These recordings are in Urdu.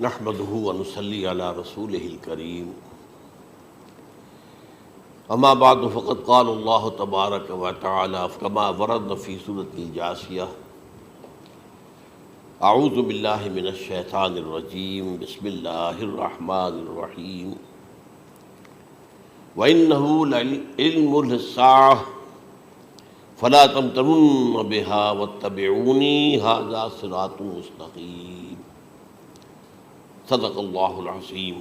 نحمده ونصلي على رسوله الكريم اما بعد فقد قال الله تبارك وتعالى كما ورد في سورة الجاثية اعوذ بالله من الشيطان الرجيم بسم الله الرحمن الرحيم وإنه لعلم للساعة فلا تمترن بها واتبعوني هذا صراط مستقيم صدق اللہ العظیم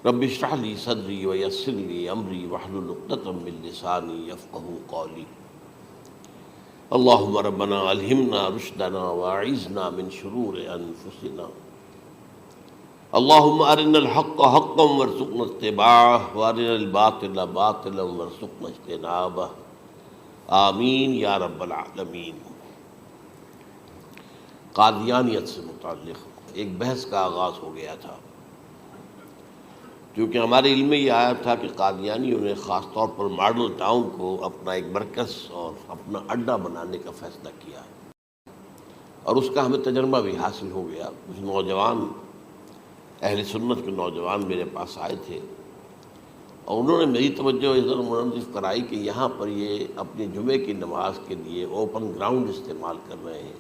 رب اشرح لی صدری ویسر لی امری واحلل عقدۃ من لسانی یفقہوا قولی اللہم ربنا الہمنا رشدنا واعذنا من شرور انفسنا اللہم ارنا الحق حقا وارزقنا اتباعہ وارنا الباطل باطلا وارزقنا اجتنابہ آمین یا رب العالمین۔ قادیانیت سے متعلق ایک بحث کا آغاز ہو گیا تھا، کیونکہ ہمارے علم میں یہ آیا تھا کہ قادیانیوں نے خاص طور پر ماڈل ٹاؤن کو اپنا ایک مرکز اور اپنا اڈہ بنانے کا فیصلہ کیا ہے، اور اس کا ہمیں تجربہ بھی حاصل ہو گیا۔ کچھ نوجوان اہل سنت کے نوجوان میرے پاس آئے تھے اور انہوں نے میری توجہ اس طرح منعطف کرائی کہ یہاں پر یہ اپنی جمعے کی نماز کے لیے اوپن گراؤنڈ استعمال کر رہے ہیں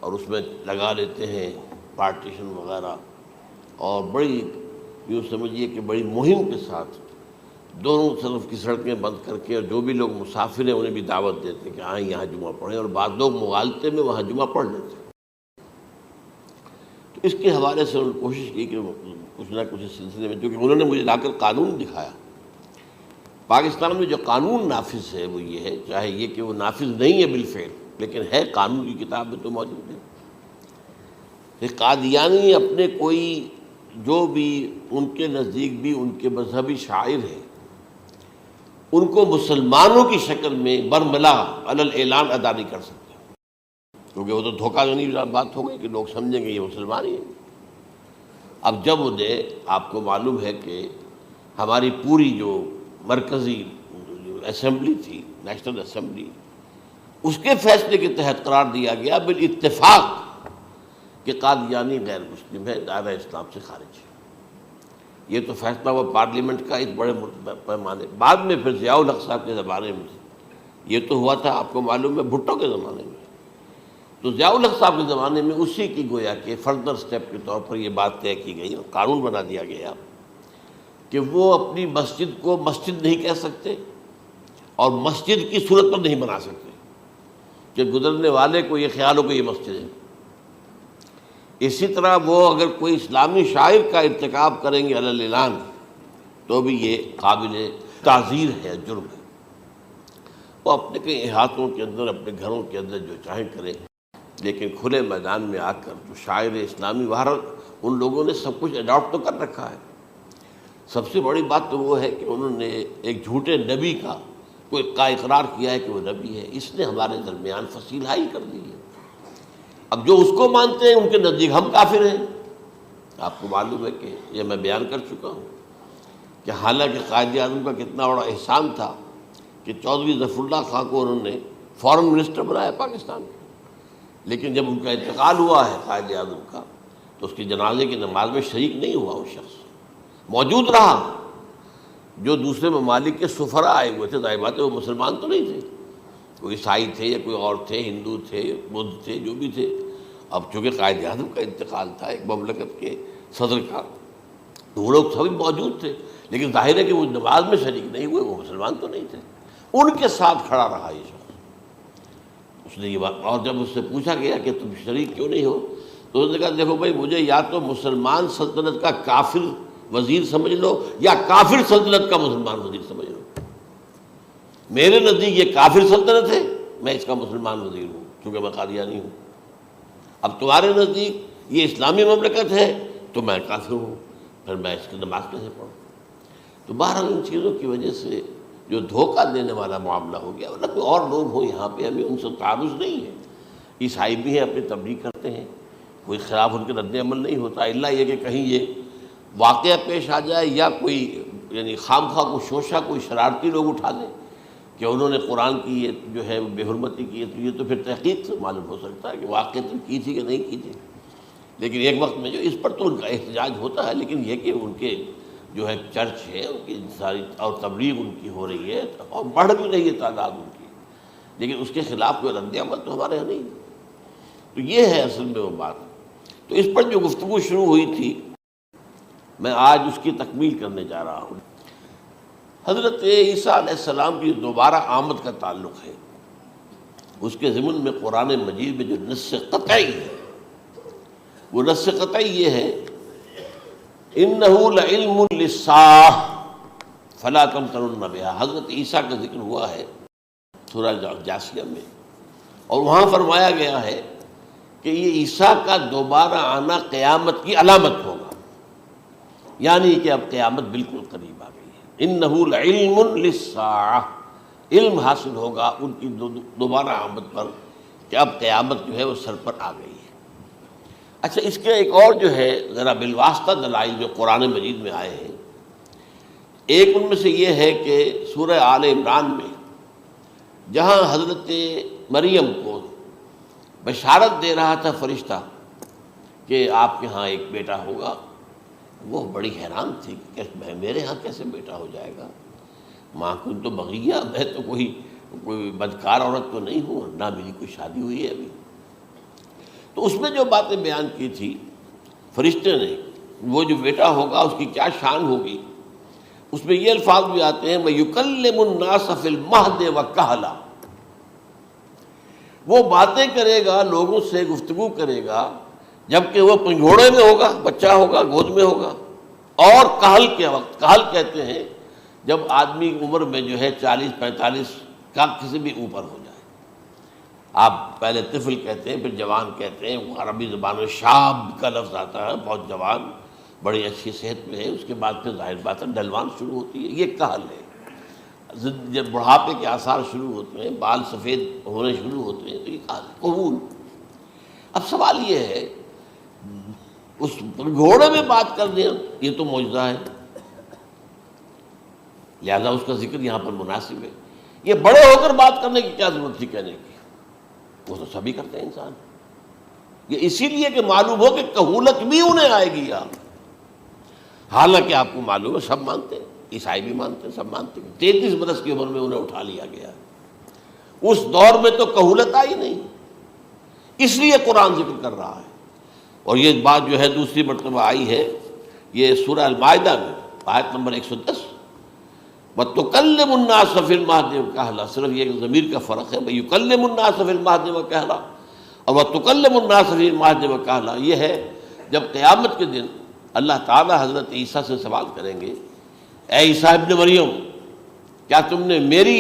اور اس میں لگا لیتے ہیں پارٹیشن وغیرہ، اور بڑی یوں سمجھیے کہ بڑی مہم کے ساتھ دونوں طرف کی سڑکیں بند کر کے، اور جو بھی لوگ مسافر ہیں انہیں بھی دعوت دیتے ہیں کہ آئیں یہاں جمعہ پڑھیں، اور بعض لوگ مغالطے میں وہاں جمعہ پڑھ لیتے ہیں۔ تو اس کے حوالے سے انہوں نے کوشش کی کہ کچھ نہ کچھ اس سلسلے میں، کیونکہ انہوں نے مجھے لا کر قانون دکھایا۔ پاکستان میں جو قانون نافذ ہے وہ یہ ہے، چاہے یہ کہ وہ نافذ نہیں ہے بالفعل، لیکن ہے قانون کی کتاب میں تو موجود ہے کہ قادیانی اپنے کوئی جو بھی ان کے نزدیک بھی ان کے مذہبی شاعر ہیں ان کو مسلمانوں کی شکل میں برملا علی الاعلان ادا نہیں کر سکتے، کیونکہ وہ تو دھوکہ دہی بات ہو گئی کہ لوگ سمجھیں گے یہ مسلمان ہی ہیں۔ اب جب انہیں، آپ کو معلوم ہے کہ ہماری پوری جو مرکزی اسمبلی تھی، نیشنل اسمبلی، اس کے فیصلے کے تحت قرار دیا گیا بالاتفاق کہ قادیانی غیر مسلم ہے، دائرہ اسلام سے خارج ہے۔ یہ تو فیصلہ ہوا پارلیمنٹ کا ایک بڑے پیمانے، بعد میں پھر ضیاء الحق صاحب کے زمانے میں یہ تو ہوا تھا، آپ کو معلوم ہے بھٹو کے زمانے میں، تو ضیاء الحق صاحب کے زمانے میں اسی کی گویا کہ فردر سٹیپ کے طور پر یہ بات طے کی گئی اور قانون بنا دیا گیا کہ وہ اپنی مسجد کو مسجد نہیں کہہ سکتے اور مسجد کی صورت پر نہیں بنا سکتے کہ گزرنے والے کو یہ خیال ہو کہ یہ مسجد ہے۔ اسی طرح وہ اگر کوئی اسلامی شاعر کا ارتکاب کریں گے علی الاعلان تو بھی یہ قابل تعزیر ہے، جرم ہے۔ وہ اپنے کئی احاطوں کے اندر، اپنے گھروں کے اندر جو چاہیں کریں، لیکن کھلے میدان میں آ کر جو شاعر اسلامی باہر ان لوگوں نے سب کچھ اڈاپٹ تو کر رکھا ہے۔ سب سے بڑی بات تو وہ ہے کہ انہوں نے ایک جھوٹے نبی کا اقرار کیا ہے کہ وہ نبی ہے، اس نے ہمارے درمیان فصیل حائل کر دی ہے۔ اب جو اس کو مانتے ہیں ان کے نزدیک ہم کافر ہیں۔ آپ کو معلوم ہے کہ یہ میں بیان کر چکا ہوں کہ حالانکہ قائد اعظم کا کتنا بڑا احسان تھا کہ چودھری ظفر اللہ خان کو انہوں نے فارن منسٹر بنایا پاکستان کا، لیکن جب ان کا انتقال ہوا ہے قائد اعظم کا تو اس کی جنازے کی نماز میں شریک نہیں ہوا، وہ شخص موجود رہا۔ جو دوسرے ممالک کے سفراء آئے ہوئے تھے، ظاہر بات ہے وہ مسلمان تو نہیں تھے، کوئی عیسائی تھے یا کوئی اور تھے، ہندو تھے، بدھ تھے، جو بھی تھے۔ اب چونکہ قائد اعظم کا انتقال تھا ایک مملکت کے صدر کا، تو وہ لوگ سبھی موجود تھے، لیکن ظاہر ہے کہ وہ نماز میں شریک نہیں ہوئے، وہ مسلمان تو نہیں تھے۔ ان کے ساتھ کھڑا رہا یہ شخص۔ اس نے یہ بات، اور جب اس سے پوچھا گیا کہ تم شریک کیوں نہیں ہو تو اس نے کہا دیکھو بھائی، مجھے یا تو مسلمان سلطنت کا کافر وزیر سمجھ لو یا کافر سلطنت کا مسلمان وزیر سمجھ لو۔ میرے نزدیک یہ کافر سلطنت ہے، میں اس کا مسلمان وزیر ہوں کیونکہ میں قادیانی ہوں۔ اب تمہارے نزدیک یہ اسلامی مملکت ہے تو میں کافر ہوں، پھر میں اس کی نماز کیسے پڑھوں؟ تو بہرحال ان چیزوں کی وجہ سے جو دھوکہ دینے والا معاملہ ہو گیا، ورنہ کوئی اور لوگ ہوں یہاں پہ، ہمیں ان سے تعارض نہیں ہے۔ عیسائی بھی ہیں، اپنی تبلیغ کرتے ہیں، کوئی خلاف ان کے رد عمل نہیں ہوتا، الا یہ کہ کہیں یہ واقعہ پیش آ جائے یا کوئی یعنی خام خواہ کو شوشہ کوئی شرارتی لوگ اٹھا دیں کہ انہوں نے قرآن کی یہ جو ہے بے حرمتی کی ہے، تو یہ تو پھر تحقیق سے معلوم ہو سکتا ہے کہ واقعہ کی تھی کہ نہیں کی تھی۔ لیکن ایک وقت میں جو اس پر تو ان کا احتجاج ہوتا ہے، لیکن یہ کہ ان کے جو ہے چرچ ہے ان کی ساری اور تبلیغ ان کی ہو رہی ہے اور بڑھ بھی رہی ہے تعداد ان کی، لیکن اس کے خلاف کوئی رد عمل تو ہمارے یہاں نہیں۔ تو یہ ہے اصل میں وہ بات۔ تو اس پر جو گفتگو شروع ہوئی تھی میں آج اس کی تکمیل کرنے جا رہا ہوں۔ حضرت عیسیٰ علیہ السلام کی دوبارہ آمد کا تعلق ہے، اس کے ضمن میں قرآن مجید میں جو نص قطعی ہے وہ نص قطعی یہ ہے اِنَّهُ لَعِلْمٌ لِلسَّاعَةِ فَلَا تَمْتَرُنَّ بِهَا۔ حضرت عیسیٰ کا ذکر ہوا ہے سورہ جاسیہ میں، اور وہاں فرمایا گیا ہے کہ یہ عیسیٰ کا دوبارہ آنا قیامت کی علامت ہوگا، یعنی کہ اب قیامت بالکل قریب آ گئی ہے۔ اِنَّهُ لَعِلْمٌ لِلسَّاعَةِ، علم حاصل ہوگا ان کی دوبارہ آمد پر کہ اب قیامت جو ہے وہ سر پر آ گئی ہے۔ اچھا، اس کے ایک اور جو ہے ذرا بالواسطہ دلائل جو قرآن مجید میں آئے ہیں، ایک ان میں سے یہ ہے کہ سورہ آل عمران میں جہاں حضرت مریم کو بشارت دے رہا تھا فرشتہ کہ آپ کے ہاں ایک بیٹا ہوگا، وہ بڑی حیران تھی کہ میرے ہاں کیسے بیٹا ہو جائے گا، ماں کو تو بغیہ، میں تو کوئی بدکار عورت تو نہیں ہوں، نہ میری کوئی شادی ہوئی ہے ابھی۔ تو اس میں جو باتیں بیان کی تھی فرشتے نے، وہ جو بیٹا ہوگا اس کی کیا شان ہوگی، اس میں یہ الفاظ بھی آتے ہیں وَيُكَلِّمُ النَّاسَ فِي الْمَهْدِ وَكَهْلًا، وہ باتیں کرے گا، لوگوں سے گفتگو کرے گا جبکہ وہ پنگھوڑے میں ہوگا، بچہ ہوگا، گود میں ہوگا، اور کہل کے وقت، کہل کہتے ہیں جب آدمی عمر میں جو ہے 40-45 کا کسی بھی اوپر ہو جائے، آپ پہلے طفل کہتے ہیں، پھر جوان کہتے ہیں، وہ عربی زبان میں شاب کا لفظ آتا ہے، بہت جوان، بڑی اچھی صحت میں ہے، اس کے بعد پھر ظاہر بات ہے ڈلوان شروع ہوتی ہے، یہ کہل ہے۔ جب بڑھاپے کے آثار شروع ہوتے ہیں، بال سفید ہونے شروع ہوتے ہیں، تو یہ کہل ہے، قبول۔ اب سوال یہ ہے اس گھوڑے میں بات کر دیں، یہ تو معجزہ ہے، لہذا اس کا ذکر یہاں پر مناسب ہے۔ یہ بڑے ہو کر بات کرنے کی کیا ضرورت تھی کہنے کی، وہ تو سبھی کرتے ہیں انسان، یہ اسی لیے کہ معلوم ہو کہ کہولت بھی انہیں آئے گی یار، حالانکہ آپ کو معلوم ہے سب مانتے ہیں، عیسائی بھی مانتے ہیں، سب مانتے ہیں، 33 برس کی عمر میں انہیں اٹھا لیا گیا، اس دور میں تو کہولت آئی نہیں، اس لیے قرآن ذکر کر رہا ہے۔ اور یہ بات جو ہے دوسری مرتبہ آئی ہے یہ سورہ المائدہ میں آیت نمبر 110 وَتُكَلِّمُ النَّاسَ فِي الْمَهْدِ وَكَهْلًا، صرف یہ ضمیر کا فرق ہے، وَيُكَلِّمُ النَّاسَ فِي الْمَهْدِ وَكَهْلًا اور وَتُكَلِّمُ النَّاسَ فِي الْمَهْدِ وَكَهْلًا، یہ ہے جب قیامت کے دن اللہ تعالیٰ حضرت عیسیٰ سے سوال کریں گے، اے عیسیٰ ابن مریم، کیا تم نے میری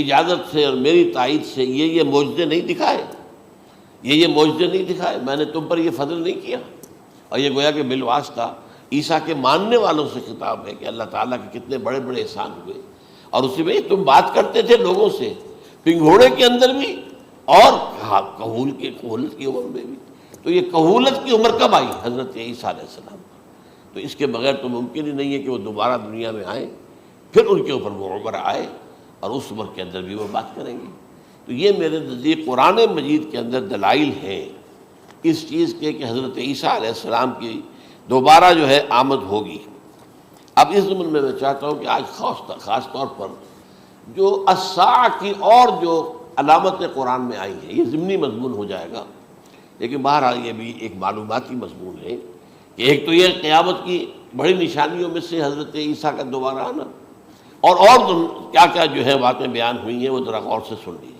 اجازت سے اور میری تائید سے یہ معجزے نہیں دکھائے، یہ معجزے نہیں دکھائے، میں نے تم پر یہ فضل نہیں کیا؟ اور یہ گویا کہ بالواسطہ عیسیٰ کے ماننے والوں سے خطاب ہے کہ اللہ تعالیٰ کے کتنے بڑے بڑے احسان ہوئے، اور اسی میں تم بات کرتے تھے لوگوں سے پنگھوڑے کے اندر بھی اور کہولت کی عمر میں بھی، تو یہ کہولت کی عمر کب آئی؟ حضرت عیسیٰ علیہ السلام۔ تو اس کے بغیر تو ممکن ہی نہیں ہے کہ وہ دوبارہ دنیا میں آئیں، پھر ان کے اوپر وہ عمر آئے اور اس عمر کے اندر بھی وہ بات کریں گے۔ تو یہ میرے نزدیک قرآن مجید کے اندر دلائل ہیں اس چیز کے کہ حضرت عیسیٰ علیہ السلام کی دوبارہ جو ہے آمد ہوگی۔ اب اس ضمن میں چاہتا ہوں کہ آج خاص طور پر جو الساعہ کی اور جو علامتیں قرآن میں آئی ہیں، یہ ضمنی مضمون ہو جائے گا، لیکن بہرحال یہ بھی ایک معلوماتی مضمون ہے کہ ایک تو یہ قیامت کی بڑی نشانیوں میں سے حضرت عیسیٰ کا دوبارہ آنا، اور کیا کیا جو ہے باتیں بیان ہوئی ہیں وہ ذرا غور سے سن لیجیے۔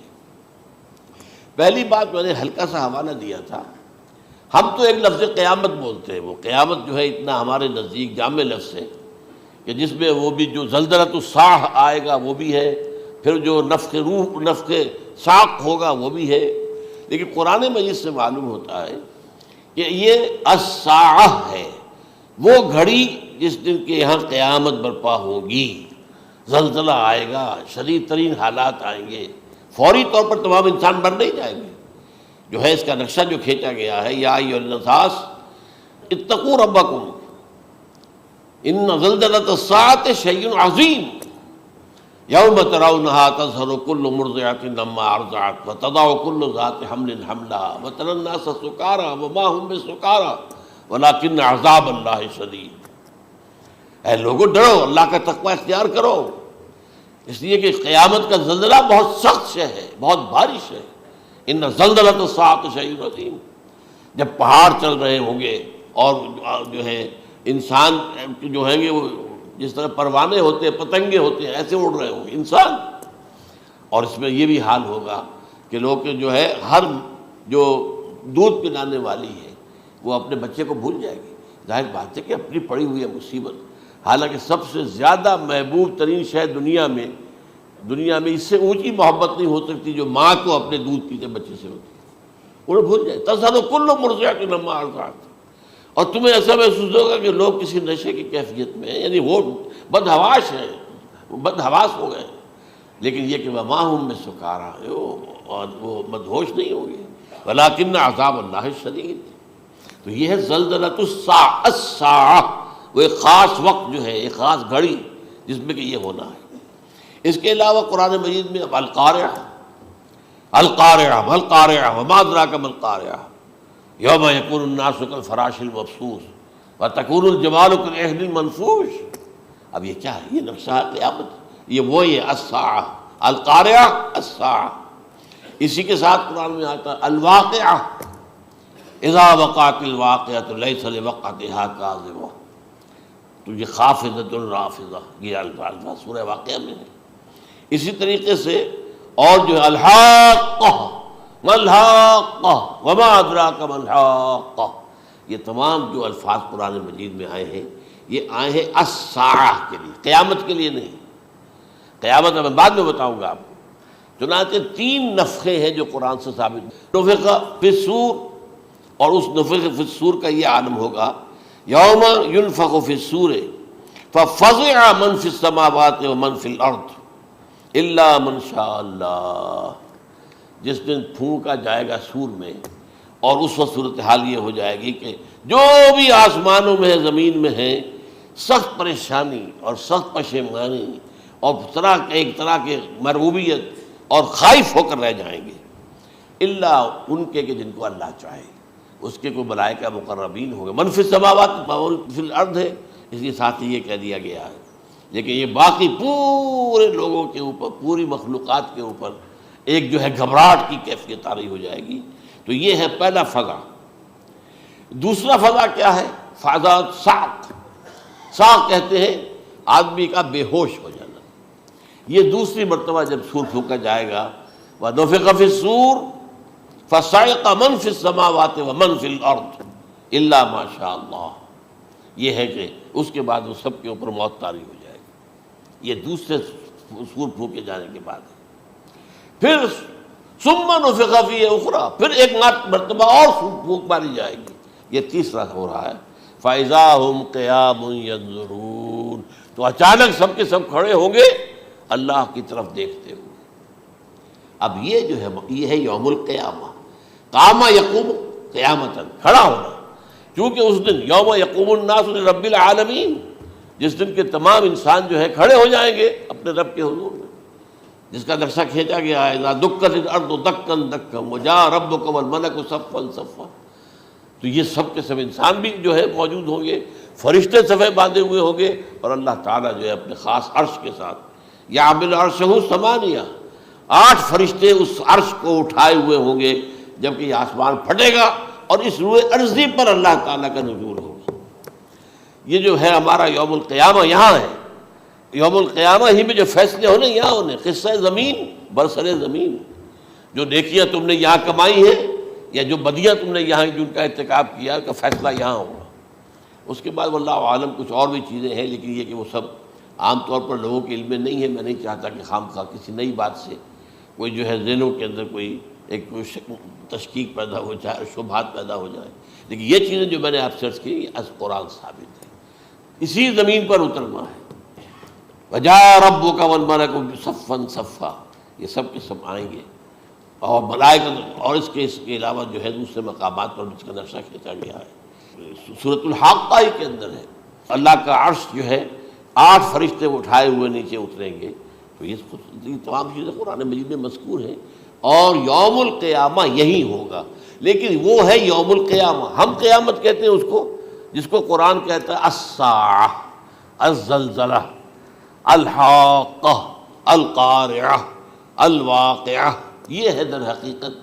پہلی بات میں نے ہلکا سا حوالہ دیا تھا، ہم تو ایک لفظ قیامت بولتے ہیں، وہ قیامت جو ہے اتنا ہمارے نزدیک جامع لفظ ہے کہ جس میں وہ بھی جو زلزلۃ الساعہ آئے گا وہ بھی ہے، پھر جو نفخ روح نفخ ساق ہوگا وہ بھی ہے، لیکن قرآن مجید سے معلوم ہوتا ہے کہ یہ الساعہ ہے، وہ گھڑی جس دن کے یہاں قیامت برپا ہوگی، زلزلہ آئے گا، شدید ترین حالات آئیں گے، فوری طور پر تمام انسان مر نہیں جائیں گے۔ جو ہے اس کا نقشہ جو کھینچا گیا ہے، یا ایھا الناس اتقوا ربکم ان زلزلۃ الساعۃ شیء عظیم یوم ترونها تذہل کل مرضعۃ عما ارضعت وتضع کل ذات حمل حملها وتری الناس سکارى وما هم بسکارى ولکن عذاب اللہ شدید. اے لوگوں ڈرو، اللہ کا تقوی اختیار کرو، اس لیے کہ قیامت کا زلزلہ بہت سخت شے ہے، بہت بھاری شے ہے. ان زلزلۃ الساعۃ شیء عظیم. جب پہاڑ چل رہے ہوں گے اور جو ہے انسان جو ہیں گے وہ جس طرح پروانے ہوتے ہیں، پتنگے ہوتے ہیں، ایسے اڑ رہے ہوں گے انسان. اور اس میں یہ بھی حال ہوگا کہ لوگ جو ہے ہر جو دودھ پلانے والی ہے وہ اپنے بچے کو بھول جائے گی. ظاہر بات ہے کہ اپنی پڑی ہوئی ہے مصیبت. حالانکہ سب سے زیادہ محبوب ترین شے دنیا میں اس سے اونچی محبت نہیں ہو سکتی جو ماں کو اپنے دودھ پیتے بچے سے ہوتی ہے. انہیں بھول جائے. تذہب کل مرضعۃ عما ارضعت. اور تمہیں ایسا محسوس ہوگا کہ لوگ کسی نشے کی کیفیت میں ہیں، یعنی وہ بدحواش ہیں، وہ بدحواس ہو گئے، لیکن یہ کہ وما ہم بسکارى، اور وہ مدہوش نہیں ہوں گے. ولکن عذاب اللہ شدید. تو یہ ہے زلزلۃ الساعہ، وہ ایک خاص وقت جو ہے، ایک خاص گھڑی جس میں کہ یہ ہونا ہے. اس کے علاوہ قرآن مجید میں القارعہ القارعہ وما ادراک ما القارعہ یوم یکون الناس کالفراش المبثوث وتکون الجبال کالعہن المنفوش. اب یہ کیا ہے؟ یہ نقشہ قیامت. یہ وہی ہے الساعہ، القارعہ الساعہ. اسی کے ساتھ قرآن میں آتا ہے الواقعہ اذا وقعت الواقعۃ لیس لوقعتها کاذبہ. تو یہ خافضۃ رافضہ، یہ الفاظ سورہ واقعہ میں ہے. اسی طریقے سے اور جو ہے الحاقہ ما الحاقہ وما ادراک ما الحاقہ، یہ تمام جو الفاظ قرآن مجید میں آئے ہیں یہ آئے ہیں الساعہ کے لیے، قیامت کے لیے نہیں. قیامت میں بعد میں بتاؤں گا آپ کو. چنانچہ 3 نفخے ہیں جو قرآن سے ثابت. نفخ فی الصور، اور اس نفخ فی الصور کا یہ عالم ہوگا یوم ینفخ فی الصور ففزع من فی السماوات ومن فی الارض الا من شاء اللہ. جس دن پھونکا جائے گا سور میں، اور اس وقت صورتحال یہ ہو جائے گی کہ جو بھی آسمانوں میں ہے، زمین میں ہے، سخت پریشانی اور سخت پشیمانی اور ایک طرح کے مرعوبیت اور خائف ہو کر رہ جائیں گے، الا ان کے کہ جن کو اللہ چاہے. اس کے کوئی ملائکہ مقربین ہوں گے. من فی السماوات فی الارض ہے، اس کے ساتھ ہی یہ کہہ دیا گیا ہے. لیکن یہ باقی پورے لوگوں کے اوپر، پوری مخلوقات کے اوپر ایک جو ہے گھبراہٹ کی کیفیت طاری ہو جائے گی. تو یہ ہے پہلا فضا. دوسرا فضا کیا ہے؟ فضا صعق. صعق کہتے ہیں آدمی کا بے ہوش ہو جانا. یہ دوسری مرتبہ جب سور پھونکا جائے گا وَنُفِخَ فِي الصُّورِ فَصَعِقَ مَن فِي السَّمَاوَاتِ وَمَن فِي الْأَرْضِ إِلَّا مَا شَاءَ اللَّهُ. یہ ہے کہ اس کے بعد وہ سب کے اوپر موت طاری ہو جائے گی. یہ دوسرے سور پھونکے جانے کے بعد ہے. پھر ثُمَّ نُفِخَ فِيهِ أُخْرَى، پھر ایک مرتبہ اور پھونک ماری جائے گی. یہ تیسرا ہو رہا ہے. فَإِذَا هُمْ قِيَامٌ يَنظُرُونَ. تو اچانک سب کے سب کھڑے ہوں گے اللہ کی طرف دیکھتے ہوئے. اب یہ جو ہے یہ ہے یوم القیامہ. قام یقوم قیامتاً، کھڑا ہونا. کیونکہ اس دن یوم یقوم الناس لرب العالمین، جس دن کے تمام انسان جو ہے کھڑے ہو جائیں گے اپنے رب کے حضور میں، جس کا نقشہ کھینچا گیا ہے اذا دکت الارض دکا دکا وجاء ربک والملک صفا صفا. تو یہ سب کے سب انسان بھی جو ہے موجود ہوں گے، فرشتے صفے باندھے ہوئے ہوں گے، اور اللہ تعالیٰ جو ہے اپنے خاص عرش کے ساتھ یحمل عرشہ ثمانیہ، 8 فرشتے اس عرش کو اٹھائے ہوئے ہوں گے جبکہ یہ آسمان پھٹے گا اور اس روئے ارضی پر اللہ تعالیٰ کا نزول ہوگا. یہ جو ہے ہمارا یوم القیامہ یہاں ہے. یوم القیامہ ہی میں جو فیصلے ہونے یہاں ہونے. قصہ زمین، برسر زمین، جو نیکیاں تم نے یہاں کمائی ہیں یا جو بدیاں تم نے یہاں جن کا ارتکاب کیا کا فیصلہ یہاں ہوگا. اس کے بعد واللہ عالم کچھ اور بھی چیزیں ہیں، لیکن یہ کہ وہ سب عام طور پر لوگوں کے علم میں نہیں ہے. میں نہیں چاہتا کہ خام خواہ کسی نئی بات سے کوئی جو ہے ذہنوں کے اندر کوئی ایک تشکیک پیدا ہو جائے، شبہات پیدا ہو جائے. لیکن یہ چیزیں جو میں نے آپ سرچ کی یہ از قرآن ثابت ہے. اسی زمین پر اترنا ہے. وجاء ربک والملک صفا صفا، یہ سب کے سب آئیں گے، اور ملائکہ، اور اس کے علاوہ جو ہے دوسرے مقامات پر جس کا نقشہ کھینچا گیا ہے سورۃ الحاقہ کے اندر ہے. اللہ کا عرش جو ہے 8 فرشتے اٹھائے ہوئے نیچے اتریں گے. تو یہ تمام چیزیں قرآن مجید میں مذکور ہیں. اور یوم القیامہ یہی ہوگا، لیکن وہ ہے یوم القیامہ، ہم قیامت کہتے ہیں اس کو جس کو قرآن کہتا ہے الساعہ، الزلزلہ، الحاقہ، القارعہ، الواقعہ۔ یہ ہے در حقیقت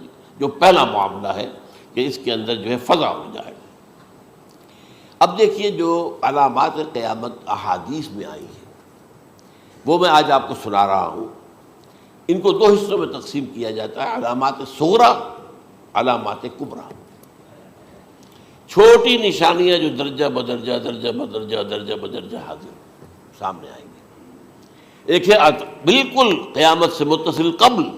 جو پہلا معاملہ ہے کہ اس کے اندر جو ہے فضا ہو جائے۔ اب دیکھیے جو علامات قیامت احادیث میں آئی ہیں وہ میں آج آپ کو سنا رہا ہوں۔ ان کو دو حصوں میں تقسیم کیا جاتا ہے، علامات صغریٰ، علامات کبریٰ۔ چھوٹی نشانیاں جو درجہ بدرجہ درجہ بدرجہ درجہ بدرجہ حاضر سامنے آئیں گے۔ ایک ہے بالکل قیامت سے متصل قبل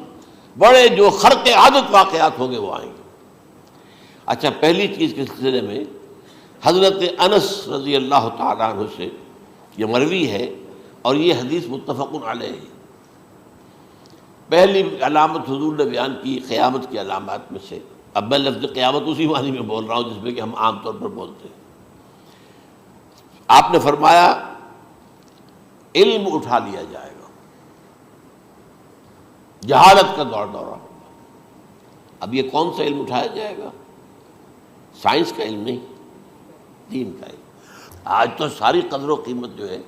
بڑے جو خرق عادت واقعات ہوں گے وہ آئیں گے۔ اچھا، پہلی چیز کے سلسلے میں حضرت انس رضی اللہ تعالیٰ عنہ سے یہ مروی ہے اور یہ حدیث متفق علیہ ہے۔ پہلی علامت حضور نے بیان کی قیامت کی علامات میں سے، اب میں لفظ قیامت اسی معنی میں بول رہا ہوں جس میں کہ ہم عام طور پر بولتے ہیں۔ آپ نے فرمایا علم اٹھا لیا جائے گا، جہالت کا دورہ ہوگا۔ اب یہ کون سا علم اٹھایا جائے گا؟ سائنس کا علم نہیں، دین کا علم۔ آج تو ساری قدر و قیمت جو ہے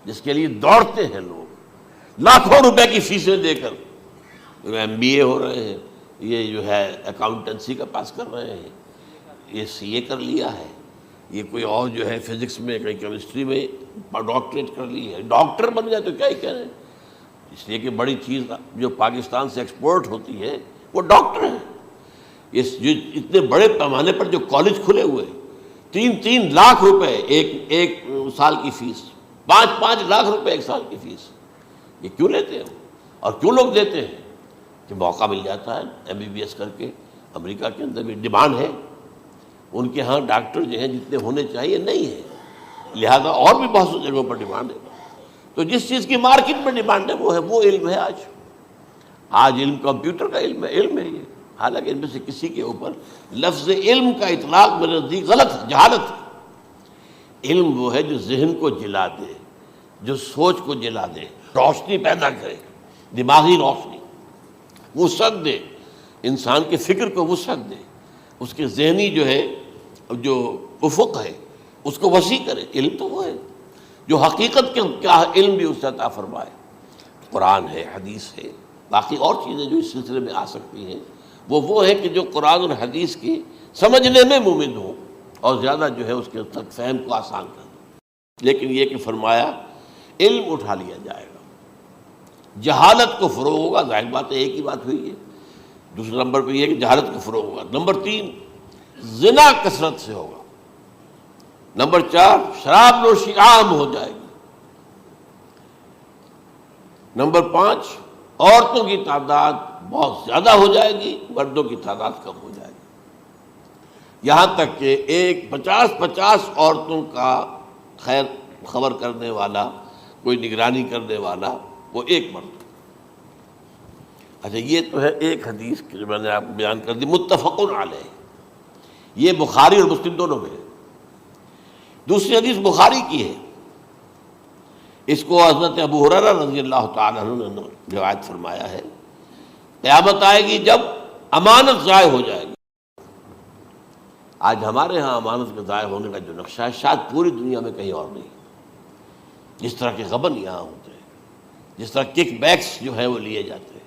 جس کے لیے دوڑتے ہیں لوگ، لاکھوں روپے کی فیسیں دے کر MBA ہو رہے ہیں، یہ جو ہے اکاؤنٹنسی کا پاس کر رہے ہیں، یہ CA کر لیا ہے، یہ کوئی اور جو ہے فزکس میں کہیں کیمسٹری میں ڈاکٹریٹ کر لی ہے، ڈاکٹر بن گیا تو کیا ہی کہیں۔ اس لیے کہ بڑی چیز جو پاکستان سے ایکسپورٹ ہوتی ہے وہ ڈاکٹر ہیں۔ جو اتنے بڑے پیمانے پر جو کالج کھلے ہوئے، 3 لاکھ روپے ایک سال کی فیس، 5 لاکھ روپے ایک سال کی فیس، یہ کیوں لیتے ہیں اور کیوں لوگ دیتے ہیں؟ کہ موقع مل جاتا ہے MBBS کر کے۔ امریکہ کے اندر بھی ڈیمانڈ ہے، ان کے ہاں ڈاکٹر جو ہیں جتنے ہونے چاہیے نہیں ہے، لہذا اور بھی بہت سی جگہوں پر ڈیمانڈ ہے۔ تو جس چیز کی مارکیٹ میں ڈیمانڈ ہے وہ علم ہے۔ آج علم کمپیوٹر کا علم ہے یہ، حالانکہ ان میں سے کسی کے اوپر لفظ علم کا اطلاق میرے نزدیک غلط ہے، جہالت ہے۔ علم وہ ہے جو ذہن کو جلا دے، جو سوچ کو جلا دے، روشنی پیدا کرے، دماغی روشنی، وسعت دے، انسان کے فکر کو وسعت دے، اس کے ذہنی جو ہے جو افق ہے اس کو وسیع کرے۔ علم تو وہ ہے جو حقیقت کے کیا علم بھی اس سے عطا فرمائے۔ قرآن ہے، حدیث ہے، باقی اور چیزیں جو اس سلسلے میں آ سکتی ہیں وہ ہے کہ جو قرآن اور حدیث کی سمجھنے میں مومن ہوں اور زیادہ جو ہے اس کے تک فہم کو آسان کر دیں۔ لیکن یہ کہ فرمایا علم اٹھا لیا جائے گا، جہالت کو فروغ ہوگا۔ ظاہر بات ہے ایک ہی بات ہوئی ہے۔ دوسرے نمبر پہ یہ کہ جہالت کو فروغ ہوگا۔ نمبر 3 زنا کثرت سے ہوگا۔ نمبر 4 شراب نوشی عام ہو جائے گی۔ نمبر 5 عورتوں کی تعداد بہت زیادہ ہو جائے گی، مردوں کی تعداد کم ہو جائے گی، یہاں تک کہ 50 عورتوں کا خیر خبر کرنے والا، کوئی نگرانی کرنے والا، وہ ایک مرد۔ اچھا، یہ تو ہے ایک حدیث جو میں نے آپ کو بیان کر دی، متفق علیہ، یہ بخاری اور مسلم دونوں میں ہے۔ دوسری حدیث بخاری کی ہے، اس کو حضرت ابو ہریرہ رضی اللہ تعالیٰ عنہ نے روایت فرمایا ہے، قیامت آئے گی جب امانت ضائع ہو جائے گی۔ آج ہمارے ہاں امانت کے ضائع ہونے کا جو نقشہ ہے شاید پوری دنیا میں کہیں اور نہیں۔ جس طرح کے غبن یہاں ہوتے ہیں، جس طرح کک بیکس جو ہے وہ لیے جاتے ہیں،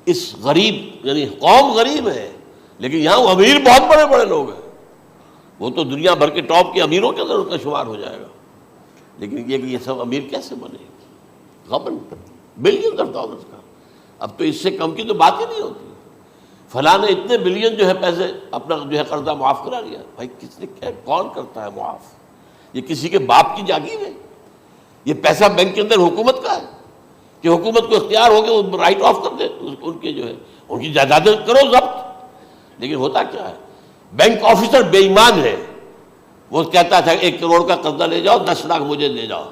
اس غریب یعنی قوم غریب ہے لیکن یہاں وہ امیر بہت بڑے بڑے لوگ ہیں، وہ تو دنیا بھر کے ٹاپ کے امیروں کے اندر ان کا شمار ہو جائے گا۔ لیکن یہ کہ یہ سب امیر کیسے بنے؟ غبن بلین آف ڈالرز کا، اب تو اس سے کم کی تو بات ہی نہیں ہوتی۔ فلاں نے اتنے بلین جو ہے پیسے اپنا جو ہے قرضہ معاف کرا لیا۔ بھائی کس نے کیا، کون کرتا ہے معاف؟ یہ کسی کے باپ کی جاگیر ہے؟ یہ پیسہ بینک کے اندر حکومت کا ہے کہ حکومت کو اختیار ہو گیا وہ رائٹ آف کر دے ان کے جو ہے ان کی جائیدادیں کرو ضبط۔ لیکن ہوتا کیا ہے، بینک آفیسر بے ایمان ہے، وہ کہتا تھا 1 کروڑ کا قرضہ لے جاؤ، 10 لاکھ مجھے دے جاؤ،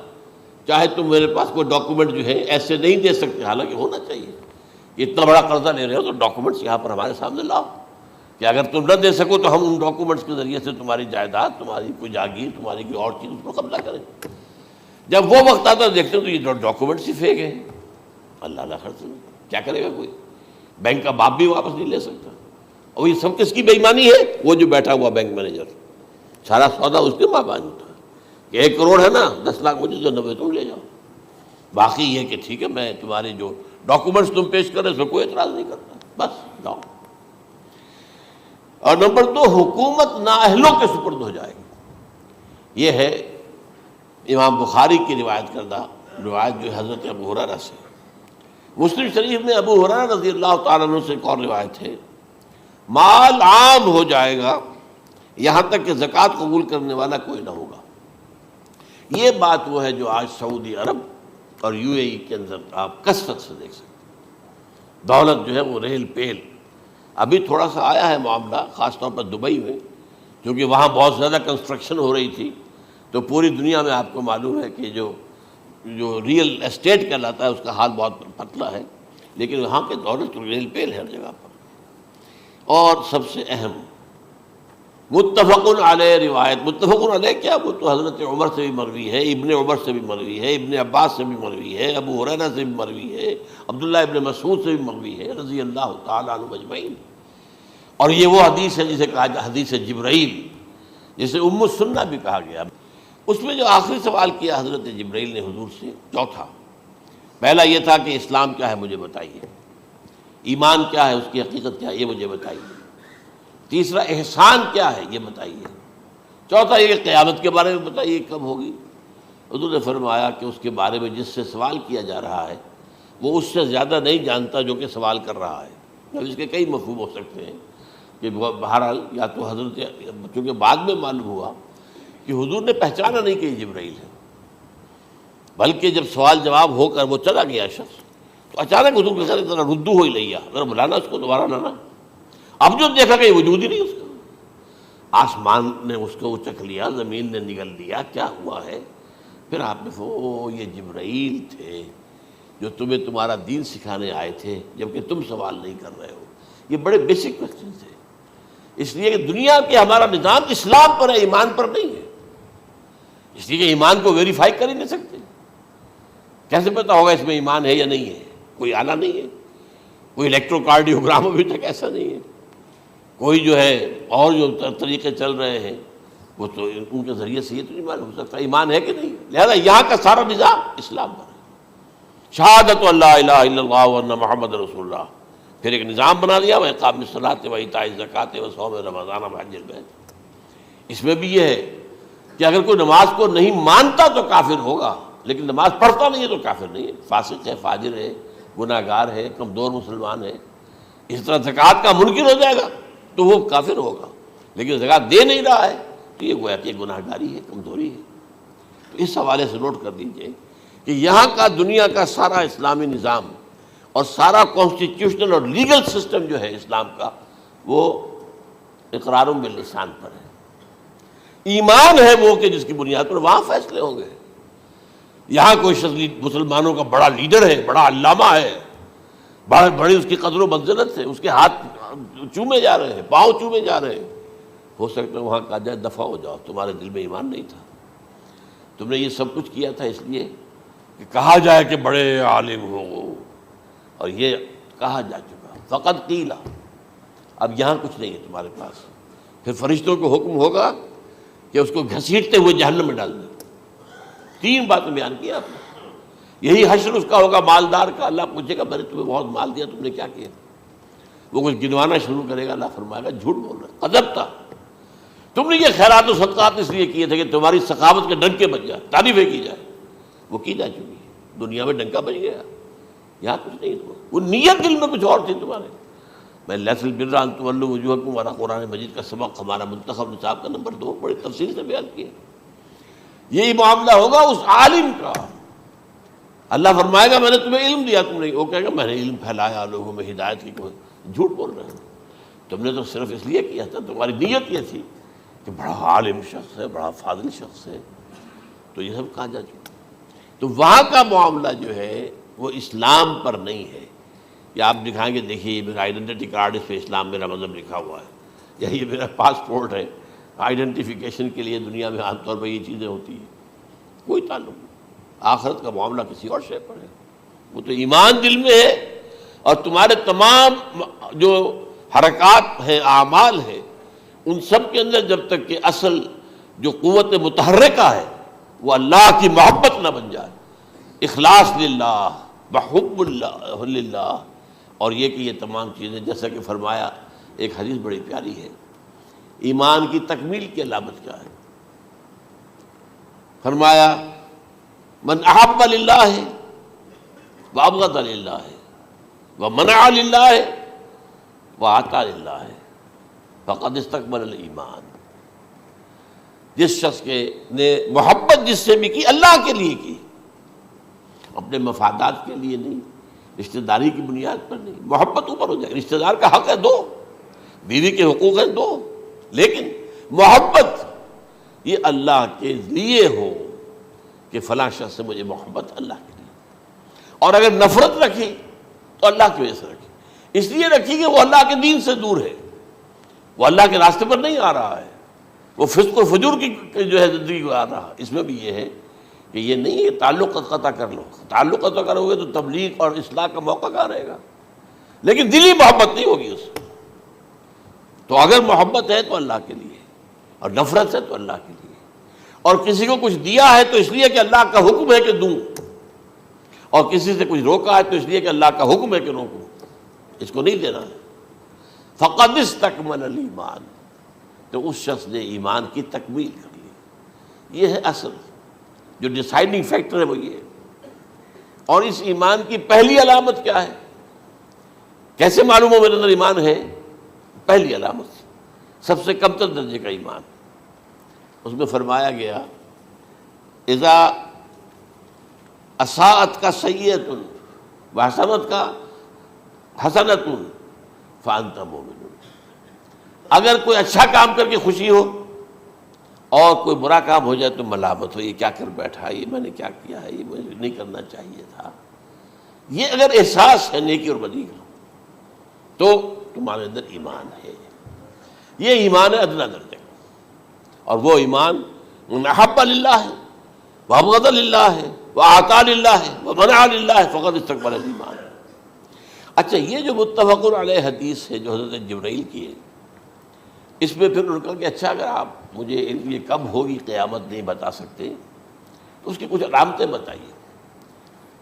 چاہے تم میرے پاس کوئی ڈاکومنٹ جو ہے ایسے نہیں دے سکتے، حالانکہ ہونا چاہیے کہ اتنا بڑا قرضہ لے رہے ہو تو ڈاکومنٹس یہاں پر ہمارے سامنے لاؤ کہ اگر تم نہ دے سکو تو ہم ان ڈاکومنٹس کے ذریعے سے تمہاری جائیداد، تمہاری کوئی جاگیر، تمہاری کوئی اور چیز اس کو قبضہ کریں۔ جب وہ وقت آتا دیکھتے ہو تو یہ ڈاکومنٹس ہی فیک ہیں، اللہ خرچ کیا کرے گا کوئی؟ بینک کا باپ بھی واپس نہیں لے سکتا. اور یہ سب کس کی بے ایمانی ہے؟ وہ جو بیٹھا ہوا بینک مینیجر، سارا سودا اس کے ماں باپ ہوتا ہے کہ 1 کروڑ ہے نا، 10 لاکھ مجھے دو، 90 تم لے جاؤ. باقی یہ کہ ٹھیک ہے میں تمہارے جو ڈاکومنٹس تم پیش کر رہے اس میں کوئی اعتراض نہیں کرتا، بس جاؤ. اور نمبر 2، حکومت نااہلوں کے سپرد ہو جائے گی. یہ ہے امام بخاری کی روایت کردہ روایت جو حضرت ابو ہریرہ سے. مسلم شریف میں ابو ہریرہ رضی اللہ تعالیٰ عنہ سے ایک اور روایت ہے، مال عام ہو جائے گا یہاں تک کہ زکوٰۃ قبول کرنے والا کوئی نہ ہوگا. یہ بات وہ ہے جو آج سعودی عرب اور UAE کے اندر آپ کثرت سے دیکھ سکتے ہیں. دولت جو ہے وہ ریل پیل. ابھی تھوڑا سا آیا ہے معاملہ خاص طور پر دبئی میں، کیونکہ وہاں بہت زیادہ کنسٹرکشن ہو رہی تھی، تو پوری دنیا میں آپ کو معلوم ہے کہ جو ریئل اسٹیٹ کہلاتا ہے اس کا حال بہت پتلا ہے، لیکن وہاں کے دولت ریل پیل ہے ہر جگہ پر. اور سب سے اہم متفق علیہ روایت، متفق علیہ کیا، وہ تو حضرت عمر سے بھی مروی ہے، ابن عمر سے بھی مروی ہے، ابن عباس سے بھی مروی ہے، ابو ہریرہ سے بھی مروی ہے، عبداللہ ابن مسعود سے بھی مروی ہے رضی اللہ تعالیٰ عنہ اجمعین. اور یہ وہ حدیث ہے جسے کہا حدیث جبرائیل، جسے ام السنہ بھی کہا گیا. اس میں جو آخری سوال کیا حضرت جبرائیل نے حضور سے، چوتھا، پہلا یہ تھا کہ اسلام کیا ہے مجھے بتائیے، ایمان کیا ہے، اس کی حقیقت کیا ہے یہ مجھے بتائیے، تیسرا احسان کیا ہے یہ بتائیے، چوتھا یہ کہ قیامت کے بارے میں بتائیے کب ہوگی. حضور نے فرمایا کہ اس کے بارے میں جس سے سوال کیا جا رہا ہے وہ اس سے زیادہ نہیں جانتا جو کہ سوال کر رہا ہے. اب اس کے کئی مفہوم ہو سکتے ہیں کہ بہرحال یا تو حضرت، چونکہ بعد میں معلوم ہوا کہ حضور نے پہچانا نہیں کہ یہ جبرائیل ہے، بلکہ جب سوال جواب ہو کر وہ چلا گیا شخص تو اچانک حضور کے ساتھ ذرا ردو ہو ہی لیا، ذرا بلانا اس کو دوبارہ لانا. اب جو دیکھا کہ وجود ہی نہیں اس کا، آسمان نے اس کو اچک لیا، زمین نے نگل لیا، کیا ہوا ہے. پھر آپ نے یہ جبرائیل تھے جو تمہیں تمہارا دین سکھانے آئے تھے جبکہ تم سوال نہیں کر رہے ہو. یہ بڑے بیسک کوسچن تھے، اس لیے کہ دنیا کے ہمارا نظام اسلام پر ہے، ایمان پر نہیں ہے. اس لیے کہ ایمان کو ویریفائی کر ہی نہیں سکتے. کیسے پتہ ہوگا اس میں ایمان ہے یا نہیں ہے؟ کوئی آلہ نہیں ہے، کوئی الیکٹروکارڈیوگرام ابھی تک ایسا نہیں ہے، کوئی جو ہے اور جو طریقے چل رہے ہیں وہ تو ان کے ذریعے سے یہ تو نہیں معلوم ہو سکتا ایمان ہے کہ نہیں. لہذا یہاں کا سارا نظام اسلام پر ہے. شہادت اللہ الہ الا اللہ وان محمد رسول اللہ، پھر ایک نظام بنا دیا، وہ اقام الصلاۃ و ایتاء الزکوٰۃ و صوم رمضان و حج البیت. اس میں بھی یہ ہے کہ اگر کوئی نماز کو نہیں مانتا تو کافر ہوگا، لیکن نماز پڑھتا نہیں ہے تو کافر نہیں ہے، فاسق ہے، فاجر ہے، گناہ گار ہے، کمزور مسلمان ہے. اس طرح زکوٰۃ کا منکر ہو جائے گا تو وہ کافر ہوگا، لیکن زکوٰۃ دے نہیں رہا ہے تو یہ گویا کہ گناہ گاری ہے، کمزوری ہے. تو اس حوالے سے نوٹ کر دیجئے کہ یہاں کا دنیا کا سارا اسلامی نظام اور سارا کانسٹیٹیوشنل اور لیگل سسٹم جو ہے اسلام کا وہ اقرار باللسان پر ہے. ایمان ہے وہ کہ جس کی بنیاد پر وہاں فیصلے ہوں گے. یہاں کوئی شخص مسلمانوں کا بڑا لیڈر ہے، بڑا علامہ ہے، بڑی اس کی قدر و منزلت ہے، اس کے ہاتھ چومے جا رہے ہیں، پاؤں چومے جا رہے ہیں، ہو سکتا ہے وہاں کہا جائے دفع ہو جاؤ، تمہارے دل میں ایمان نہیں تھا، تم نے یہ سب کچھ کیا تھا اس لیے کہ کہا جائے کہ بڑے عالم ہو، اور یہ کہا جا چکا فقط قیل. اب یہاں کچھ نہیں ہے تمہارے پاس. پھر فرشتوں کو حکم ہوگا کہ اس کو گھسیٹتے ہوئے جہنم میں ڈال دیں. 3 باتیں بیان کی آپ نے. یہی حشر اس کا ہوگا مالدار کا. اللہ پوچھے گا میں نے تمہیں بہت مال دیا، تم نے کیا کیا؟ وہ کچھ گنوانا شروع کرے گا، اللہ فرمائے گا جھوٹ بول رہا، کذبت، تم نے یہ خیرات و صدقات اس لیے کیے تھے کہ تمہاری سخاوت کے ڈنکے بج جائے، تعریفیں کی جائے. وہ کی جا چکی ہے، دنیا میں ڈنکا بج گیا. یہاں کچھ نہیں، وہ نیت دل میں کچھ اور تھی تمہارے. میں لیس البر ان تولوا وجوہکم والا قرآن مجید کا سبق ہمارا منتخب نصاب کا نمبر 2 بڑی تفصیل سے بیان کیا. یہی معاملہ ہوگا اس عالم کا. اللہ فرمائے گا میں نے تمہیں علم دیا، تم نہیں. وہ کہے گا میں نے علم پھیلایا لوگوں میں ہدایت کی. کوئی جھوٹ بول رہے ہو، تم نے تو صرف اس لیے کیا تھا، تمہاری نیت یہ تھی کہ بڑا عالم شخص ہے، بڑا فاضل شخص ہے. تو یہ سب کہا جا چکا. تو وہاں کا معاملہ جو ہے وہ اسلام پر نہیں ہے. یا آپ دکھائیں گے دیکھیے یہ میرا آئیڈینٹی کارڈ، اس پہ اسلام میرا مذہب لکھا ہوا ہے، یا یہ میرا پاسپورٹ ہے. آئیڈینٹیفیکیشن کے لیے دنیا میں عام طور پر یہ چیزیں ہوتی ہیں. کوئی تعلق نہیں. آخرت کا معاملہ کسی اور شے پر ہے. وہ تو ایمان دل میں ہے، اور تمہارے تمام جو حرکات ہیں، اعمال ہیں، ان سب کے اندر جب تک کہ اصل جو قوت متحرکہ ہے وہ اللہ کی محبت نہ بن جائے، اخلاص للہ، بحب اللہ للہ، اور یہ کہ یہ تمام چیزیں جیسا کہ فرمایا، ایک حدیث بڑی پیاری ہے، ایمان کی تکمیل کی علامت کیا ہے؟ فرمایا من احب للہ وابغض للہ ومنع للہ واعطى للہ فقد استکمل الایمان۔ جس شخص کے نے محبت جس سے بھی کی، اللہ کے لیے کی، اپنے مفادات کے لیے نہیں، رشتہ داری کی بنیاد پر نہیں، محبت اوپر ہو جائے، رشتہ دار کا حق ہے دو، بیوی کے حقوق ہیں دو، لیکن محبت یہ اللہ کے لیے ہو کہ فلاں شخص سے مجھے محبت اللہ کے لیے، اور اگر نفرت رکھی تو اللہ کی وجہ سے رکھی، اس لیے رکھی کہ وہ اللہ کے دین سے دور ہے، وہ اللہ کے راستے پر نہیں آ رہا ہے، وہ فسق و فجور کی جو ہے زندگی کو آ رہا۔ اس میں بھی یہ ہے کہ یہ نہیں ہے تعلق قطع کر لو، تعلق قطع کرو گے تو تبلیغ اور اصلاح کا موقع کہاں رہے گا، لیکن دلی محبت نہیں ہوگی اس میں۔ تو اگر محبت ہے تو اللہ کے لیے، اور نفرت ہے تو اللہ کے لیے، اور کسی کو کچھ دیا ہے تو اس لیے کہ اللہ کا حکم ہے کہ دوں، اور کسی سے کچھ روکا ہے تو اس لیے کہ اللہ کا حکم ہے کہ روکوں، اس کو نہیں دینا ہے۔ فقد استکمل الایمان، تو اس شخص نے ایمان کی تکمیل کر لی۔ یہ ہے اصل جو ڈیسائیڈنگ فیکٹر ہے، وہ یہ ہے۔ اور اس ایمان کی پہلی علامت کیا ہے؟ کیسے معلوم ہو میرے اندر ایمان ہے؟ پہلی علامت سب سے کم تر درجے کا ایمان، اس میں فرمایا گیا اذا اساءت کا سیئۃ وحسنت کا حسنۃ فانت مومن، اگر کوئی اچھا کام کر کے خوشی ہو اور کوئی برا کام ہو جائے تو ملامت ہو، یہ کیا کر بیٹھا، یہ میں نے کیا کیا ہے، یہ مجھے نہیں کرنا چاہیے تھا، یہ اگر احساس ہے نیکی اور بدی کا تو تمہارے اندر ایمان ہے۔ یہ ایمان ہے ادنا درجے کا، اور وہ ایمان من احب للہ وابغض للہ واعطى للہ ومنع للہ فقد استکمل الایمان۔ اچھا، یہ جو متفق علیہ حدیث ہے جو حضرت جبرائیل کی ہے، اس میں پھر انہوں نے کہا کہ اچھا اگر آپ مجھے یہ کب ہوگی قیامت نہیں بتا سکتے تو اس کی کچھ علامتیں بتائیے۔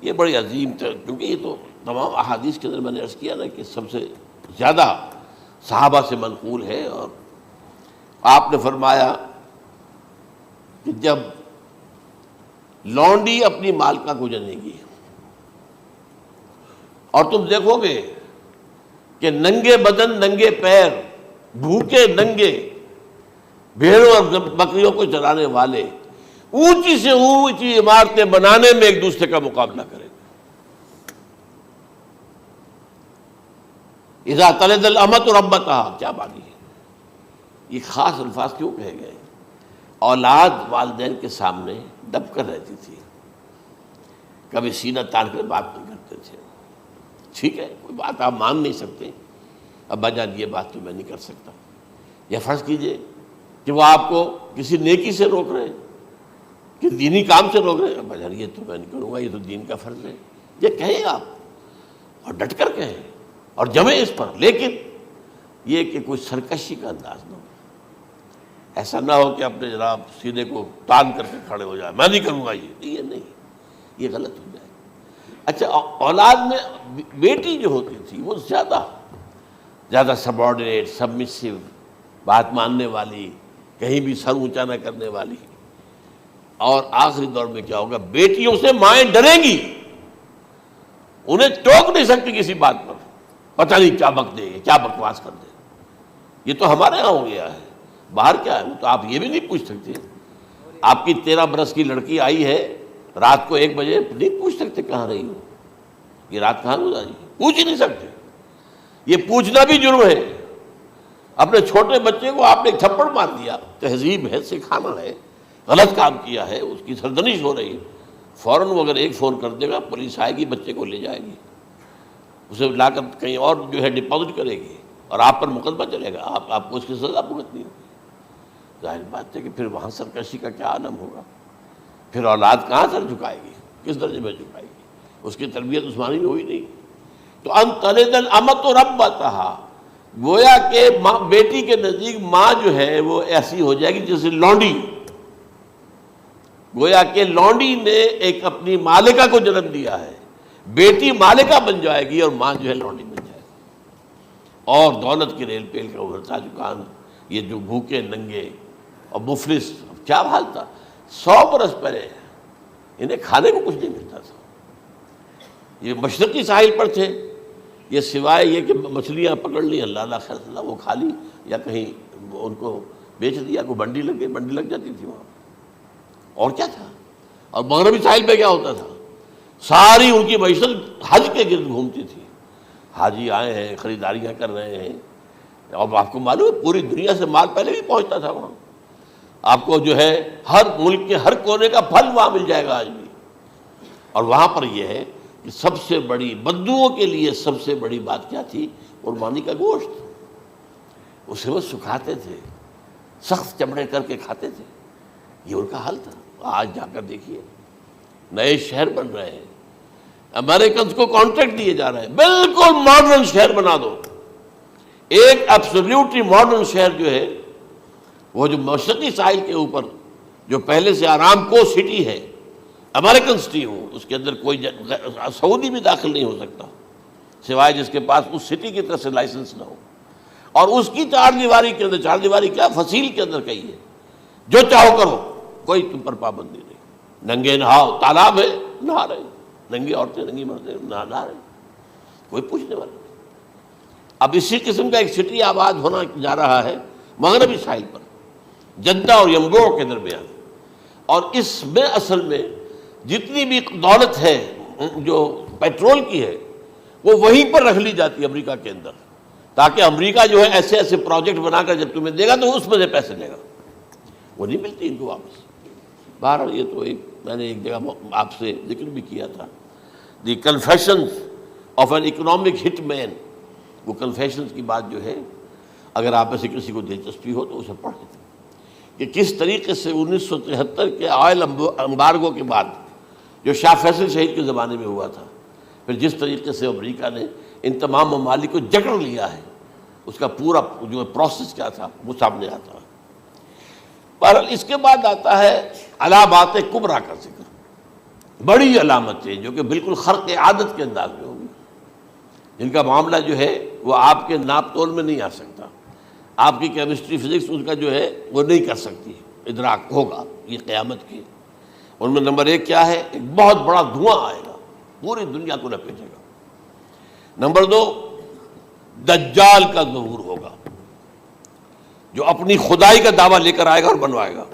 یہ بڑی عظیم تھا، کیونکہ یہ تو تمام احادیث کے اندر میں نے عرض کیا نا کہ سب سے زیادہ صحابہ سے منقول ہے، اور آپ نے فرمایا کہ جب لونڈی اپنی مالکہ کو جنے گی اور تم دیکھو گے کہ ننگے بدن ننگے پیر بھوکے ننگے بھیڑوں اور بکریوں کو چرانے والے اونچی سے اونچی عمارتیں بنانے میں ایک دوسرے کا مقابلہ کریں گے۔ اذا تلد الامۃ ربتها، کیا بانی ہے، یہ خاص الفاظ کیوں کہے گئے؟ اولاد والدین کے سامنے دب کر رہتی تھی، کبھی سینہ تان کر بات نہیں کرتے تھے، ٹھیک ہے کوئی بات آپ مان نہیں سکتے، ابا جان یہ بات تو میں نہیں کر سکتا، یا فرض کیجئے کہ وہ آپ کو کسی نیکی سے روک رہے ہیں، کہ دینی کام سے روک رہے ہیں، ابا جان یہ تو میں نہیں کروں گا، یہ تو دین کا فرض ہے، یہ کہیں آپ اور ڈٹ کر کہیں اور جمیں اس پر، لیکن یہ کہ کوئی سرکشی کا انداز نہ ہو، ایسا نہ ہو کہ اپنے جناب سینے کو تان کر کے کھڑے ہو جائے، میں نہیں کروں گا، یہ نہیں، یہ غلط ہو جائے۔ اچھا، اولاد میں بیٹی جو ہوتی تھی وہ زیادہ سبارڈینیٹ، سبمسیو، بات ماننے والی، کہیں بھی سر اونچا نہ کرنے والی، اور آخری دور میں کیا ہوگا، بیٹیوں سے مائیں ڈریں گی، انہیں ٹوک نہیں سکتی کسی بات پر، پتہ نہیں کیا بک دے گے، کیا بکواس کر دے گے۔ یہ تو ہمارے ہاں ہو گیا ہے، باہر کیا ہے وہ تو آپ یہ بھی نہیں پوچھ سکتے، آپ کی 13 برس کی لڑکی آئی ہے رات کو 1 بجے، نہیں پوچھ سکتے کہاں رہی ہو، یہ رات کہاں گزاری، پوچھ ہی نہیں سکتے، یہ پوچھنا بھی جرم ہے۔ اپنے چھوٹے بچے کو آپ نے ایک تھپڑ مار دیا، تہذیب ہے، سکھانا ہے، غلط کام کیا ہے، اس کی سرزنش ہو رہی ہے، فوراً وہ اگر ایک فون کر دے گا پولیس آئے گی، بچے کو لے جائے گی، اسے لا کر کہیں اور جو ہے ڈپازٹ کرے گی، اور آپ پر مقدمہ چلے گا، آپ کو اس کی سزا بھگتنی ہوگی۔ ظاہر بات ہے کہ پھر وہاں سرکشی کا کیا عالم ہوگا، پھر اولاد کہاں سر جھکائے گی، کس درجے میں جھکائے گی، اس کی تربیت عثمانی میں ہوئی نہیں۔ تو ان تلد الامۃ ربتہا، گویا کہ بیٹی کے نزدیک ماں جو ہے وہ ایسی ہو جائے گی جیسے لونڈی، گویا کہ لونڈی نے ایک اپنی مالکہ کو جنم دیا ہے، بیٹی مالکہ بن جائے گی اور ماں جو ہے لونڈی بن جائے گی، اور دولت کی ریل پیل کا ابھرتا دکان، یہ جو بھوکے ننگے اور مفلس، کیا حال تھا 100 برس پہلے، انہیں کھانے کو کچھ نہیں ملتا تھا، یہ مشرقی ساحل پر تھے، یہ سوائے یہ کہ مچھلیاں پکڑ لی اللہ خیر اللہ وہ کھا لی، یا کہیں ان کو بیچ دیا، کوئی بنڈی لگ گئی، بنڈی لگ جاتی تھی وہاں، اور کیا تھا؟ اور مغربی ساحل پہ کیا ہوتا تھا؟ ساری ان کی معیشت حج کے گرد گھومتی تھی، حاجی آئے ہیں خریداریاں کر رہے ہیں، اور آپ کو معلوم ہے پوری دنیا سے مال پہلے بھی پہنچتا تھا وہاں، آپ کو جو ہے ہر ملک کے ہر کونے کا پھل وہاں مل جائے گا آج بھی، اور وہاں پر یہ ہے کہ سب سے بڑی بدوؤں کے لیے سب سے بڑی بات کیا تھی؟ قربانی کا گوشت، اسے وہ سکھاتے تھے، سخت چمڑے کر کے کھاتے تھے، یہ ان کا حل تھا۔ آج جا کر دیکھیے نئے شہر بن رہے ہیں، امریکنز کو کانٹریکٹ دیے جا رہے ہیں، بالکل ماڈرن شہر بنا دو، ایک ایبسلیوٹلی ماڈرن شہر جو ہے وہ جو مشرقی ساحل کے اوپر جو پہلے سے آرام کو سٹی ہے، امریکن سٹی ہو، اس کے اندر کوئی سعودی بھی داخل نہیں ہو سکتا سوائے جس کے پاس اس سٹی کی طرف سے لائسنس نہ ہو، اور اس کی چار دیواری کے اندر، چار دیواری کیا فصیل کے اندر کہی ہے، جو چاہو کرو، کوئی تم پر پابندی نہیں، ننگے نہاؤ، تالاب ہے نہا رہے، ننگی عورتیں ننگی مردیں نہا رہے، کوئی پوچھنے والا نہیں۔ اب اسی قسم کا ایک سٹی آباد ہونا جا رہا ہے مغربی ساحل پر، جدہ اور ینبوع کے درمیان، اور اس میں اصل میں جتنی بھی دولت ہے جو پیٹرول کی ہے وہ وہیں پر رکھ لی جاتی ہے امریکہ کے اندر، تاکہ امریکہ جو ہے ایسے ایسے پروجیکٹ بنا کر جب تمہیں دے گا تو اس میں سے پیسے لے گا، وہ نہیں ملتی ان کو واپس۔ بہرحال یہ تو میں نے ایک جگہ آپ سے ذکر بھی کیا تھا، دی کنفیشنز آف این اکنامک ہٹ مین، وہ کنفیشنز کی بات جو ہے اگر آپ میں سے کسی کو دلچسپی ہو تو اسے پڑھیں، کہ کس طریقے سے 1973 کے آئل امبارگو کے بعد جو شاہ فیصل شہید کے زمانے میں ہوا تھا، پھر جس طریقے سے امریکہ نے ان تمام ممالک کو جکڑ لیا ہے، اس کا پورا جو پروسیس کیا تھا وہ سامنے آتا ہے۔ بہرحال اس کے بعد آتا ہے علامات کبریٰ کا ذکر، بڑی علامتیں جو کہ بالکل خرق عادت کے انداز میں ہوگی، جن کا معاملہ جو ہے وہ آپ کے ناپ تول میں نہیں آ سکتا، آپ کی کیمسٹری فزکس اس کا جو ہے وہ نہیں کر سکتی، ادراک ہوگا یہ قیامت کی۔ ان میں نمبر 1 کیا ہے؟ ایک بہت بڑا دھواں آئے گا، پوری دنیا کو لپیٹے گا۔ نمبر 2 دجال کا ظہور ہوگا، جو اپنی خدائی کا دعویٰ لے کر آئے گا اور بنوائے گا،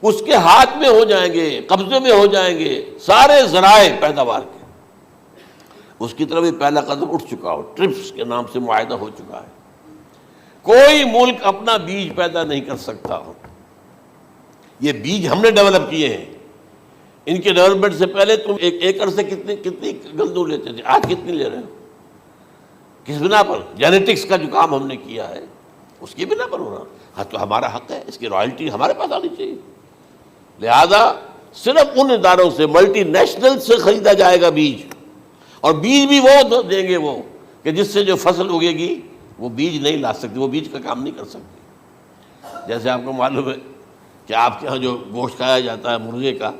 اس کے ہاتھ میں ہو جائیں گے، قبضے میں ہو جائیں گے سارے ذرائع پیداوار کے، اس کی طرف بھی پہلا قدم اٹھ چکا ہو، ٹرپس کے نام سے معاہدہ ہو چکا ہے، کوئی ملک اپنا بیج پیدا نہیں کر سکتا ہو، یہ بیج ہم نے ڈیولپ کیے ہیں، ان کے ڈیولپمنٹ سے پہلے تم ایک ایکڑ سے کتنی گندم لیتے تھے، آج کتنی لے رہے ہو؟ کس بنا پر؟ جینیٹکس کا جو کام ہم نے کیا ہے اس کی بنا پر ہو رہا، ہاں تو ہمارا حق ہے، اس کی رائلٹی ہمارے پاس آنی چاہیے، لہذا صرف ان اداروں سے ملٹی نیشنل سے خریدا جائے گا بیج، اور بیج بھی وہ دیں گے وہ کہ جس سے جو فصل اگے گی وہ بیج نہیں لا سکتی، وہ بیج کا کام نہیں کر سکتی۔ جیسے آپ کو معلوم ہے کہ آپ کے ہاں جو گوشت کھایا جاتا ہے مرغے کا،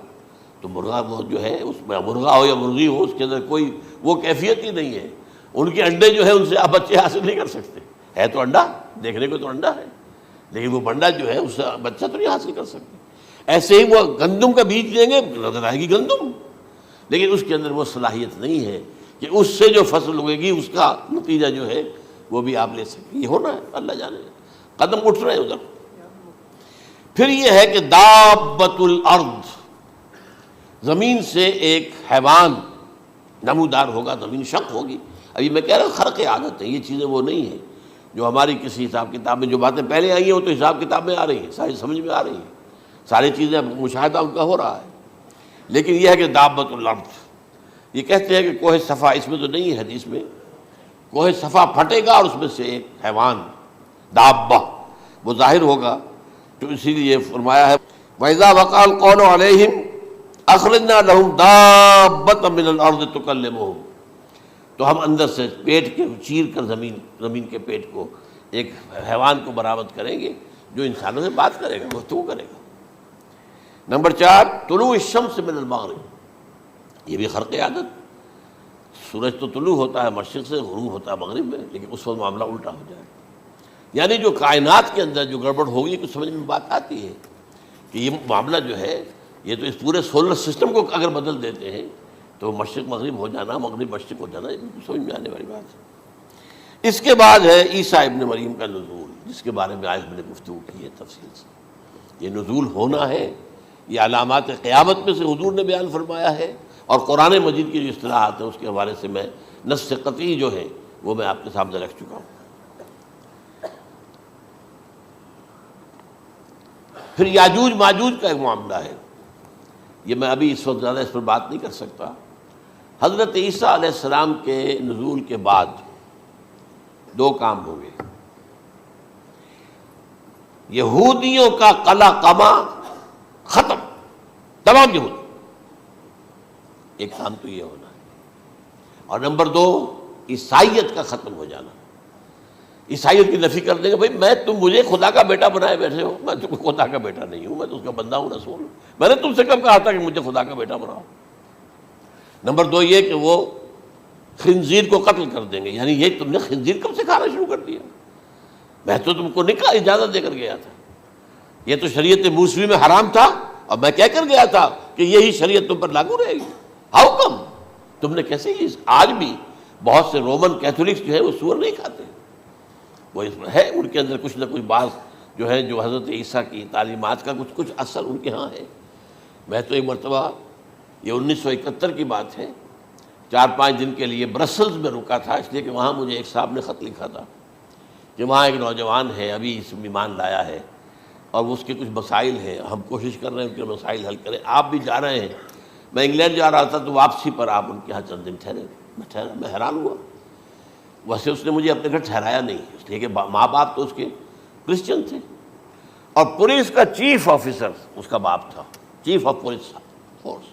تو مرغا وہ جو ہے اس میں مرغا ہو یا مرغی ہو، اس کے اندر کوئی وہ کیفیت ہی نہیں ہے، ان کے انڈے جو ہے ان سے آپ بچے حاصل نہیں کر سکتے، ہے تو انڈا، دیکھنے کو تو انڈا ہے، لیکن وہ بنڈا جو ہے اس سے بچہ تو نہیں حاصل کر سکتے۔ ایسے ہی وہ گندم کا بیج دیں گے، نظر آئے گی گندم، لیکن اس کے اندر وہ صلاحیت نہیں ہے کہ اس سے جو فصل اگے گی اس کا نتیجہ جو ہے وہ بھی آپ لے سکیں۔ یہ ہونا ہے، اللہ جانے، قدم اٹھ رہے ہیں ادھر۔ پھر یہ ہے کہ دابۃ الارض، زمین سے ایک حیوان نمودار ہوگا، زمین شق ہوگی۔ ابھی میں کہہ رہا ہوں خرق عادت ہے، یہ چیزیں وہ نہیں ہیں جو ہماری کسی حساب کتاب میں جو باتیں پہلے آئی ہیں وہ تو حساب کتاب میں آ رہی ہیں، ساری سمجھ میں آ رہی ہیں، ساری چیزیں مشاہدہ ان کا ہو رہا ہے، لیکن یہ ہے کہ دابۃ الارض، یہ کہتے ہیں کہ کوہ صفا، اس میں تو نہیں ہے حدیث میں، کوہ صفا پھٹے گا اور اس میں سے ایک حیوان دابہ وہ ظاہر ہوگا، تو اسی لیے فرمایا ہے وَإِذَا وَقَعَ الْقَوْلُ عَلَيْهِمْ أَخْرَجْنَا لَهُمْ دَابَّةً مِّنَ الْأَرْضِ تُكَلِّمُهُمْ، تو ہم اندر سے پیٹ کے چیر کر زمین کے پیٹ کو ایک حیوان کو برآمد کریں گے جو انسانوں سے بات کرے گا، گفتگو کرے گا۔ نمبر 4، طلوع الشمس من المغرب، یہ بھی خرق عادت۔ سورج تو طلوع ہوتا ہے مشرق سے، غروب ہوتا ہے مغرب میں، لیکن اس وقت معاملہ الٹا ہو جائے، یعنی جو کائنات کے اندر جو گڑبڑ ہوگی کچھ سمجھ میں بات آتی ہے کہ یہ معاملہ جو ہے، یہ تو اس پورے سولر سسٹم کو اگر بدل دیتے ہیں تو مشرق مغرب ہو جانا، مغرب مشرق ہو جانا، یہ سمجھ میں آنے والی بات ہے۔ اس کے بعد ہے عیسیٰ ابن مریم کا نزول، جس کے بارے میں آج میں نے گفتگو کی ہے تفصیل سے۔ یہ نزول ہونا ہے، یہ علامات قیامت میں سے حضور نے بیان فرمایا ہے، اور قرآن مجید کی جو اصطلاحات ہیں اس کے حوالے سے میں نص قطعی جو ہے وہ میں آپ کے سامنے رکھ چکا ہوں۔ پھر یاجوج ماجوج کا ایک معاملہ ہے، یہ میں ابھی اس وقت زیادہ اس پر بات نہیں کر سکتا۔ حضرت عیسیٰ علیہ السلام کے نزول کے بعد 2 کام ہوں گے۔ یہودیوں کا قلع قمع ختم، تمام یہود، ایک کام تو یہ ہونا ہے، اور نمبر 2 عیسائیت کا ختم ہو جانا۔ عیسائیت کی نفی کر دیں گے، بھائی تم مجھے خدا کا بیٹا بنائے بیٹھے ہو، میں تم خدا کا بیٹا نہیں ہوں، میں تو اس کا بندہ ہوں، رسول ہوں، میں نے تم سے کب کہا تھا کہ مجھے خدا کا بیٹا بناؤ۔ نمبر 2 یہ کہ وہ خنزیر کو قتل کر دیں گے، یعنی یہ تم نے خنزیر کب سے کھانا شروع کر دیا؟ میں تو تم کو نکاح اجازت دے کر گیا تھا، یہ تو شریعت موسوی میں حرام تھا، اور میں کہہ کر گیا تھا کہ یہی شریعت تم پر لاگو رہے گی، ہاؤ کم؟ تم نے کیسے یہ؟ آج بھی بہت سے رومن کیتھولکس جو ہے وہ سور نہیں کھاتے، وہ اس میں ہے ان کے اندر کچھ نہ کچھ بات جو ہے جو حضرت عیسیٰ کی تعلیمات کا کچھ اثر ان کے ہاں ہے۔ میں تو ایک مرتبہ، یہ 1971 کی بات ہے، 4-5 دن کے لیے برسلز میں رکا تھا، اس لیے کہ وہاں مجھے ایک صاحب نے خط لکھا تھا کہ وہاں ایک نوجوان ہے، ابھی اس ایمان لایا ہے، اور اس کے کچھ مسائل ہیں، ہم کوشش کر رہے ہیں ان کے مسائل حل کریں، آپ بھی جا رہے ہیں۔ میں انگلینڈ جا رہا تھا تو واپسی پر آپ ان کے یہاں چند دن ٹھہرے، میں حیران ہوا۔ ویسے اس نے مجھے اپنے گھر ٹھہرایا نہیں، اس لیے کہ ماں باپ تو اس کے کرسچن تھے، اور پولیس کا چیف آفیسر اس کا باپ تھا، چیف آف پولیس فورس۔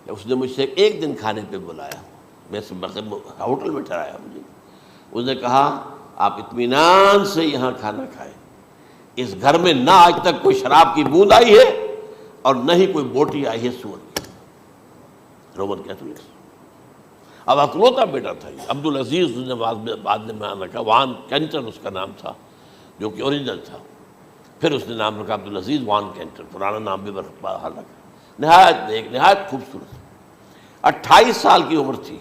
اس نے مجھ سے 1 دن کھانے پہ بلایا، میں ہوٹل میں ٹھہرایا مجھے، اس نے کہا آپ اطمینان سے یہاں کھانا کھائیں، اس گھر میں نہ آج تک کوئی شراب کی بوند آئی ہے اور نہ ہی کوئی بوٹی آئی ہے سور کی۔ Roman Catholics. اب اکلوتا بیٹا تھا یہ، عبدالعزیز نے بعد میں نام رکھا، وان کینٹر اس کا نام تھا جو کہ اوریجنل تھا، پھر اس نے نام رکھا عبدالعزیز وان کینٹر، پرانا نام بھی بہرحال رکھا۔ نہایت نیک، نہایت خوبصورت، 28 سال کی عمر تھی،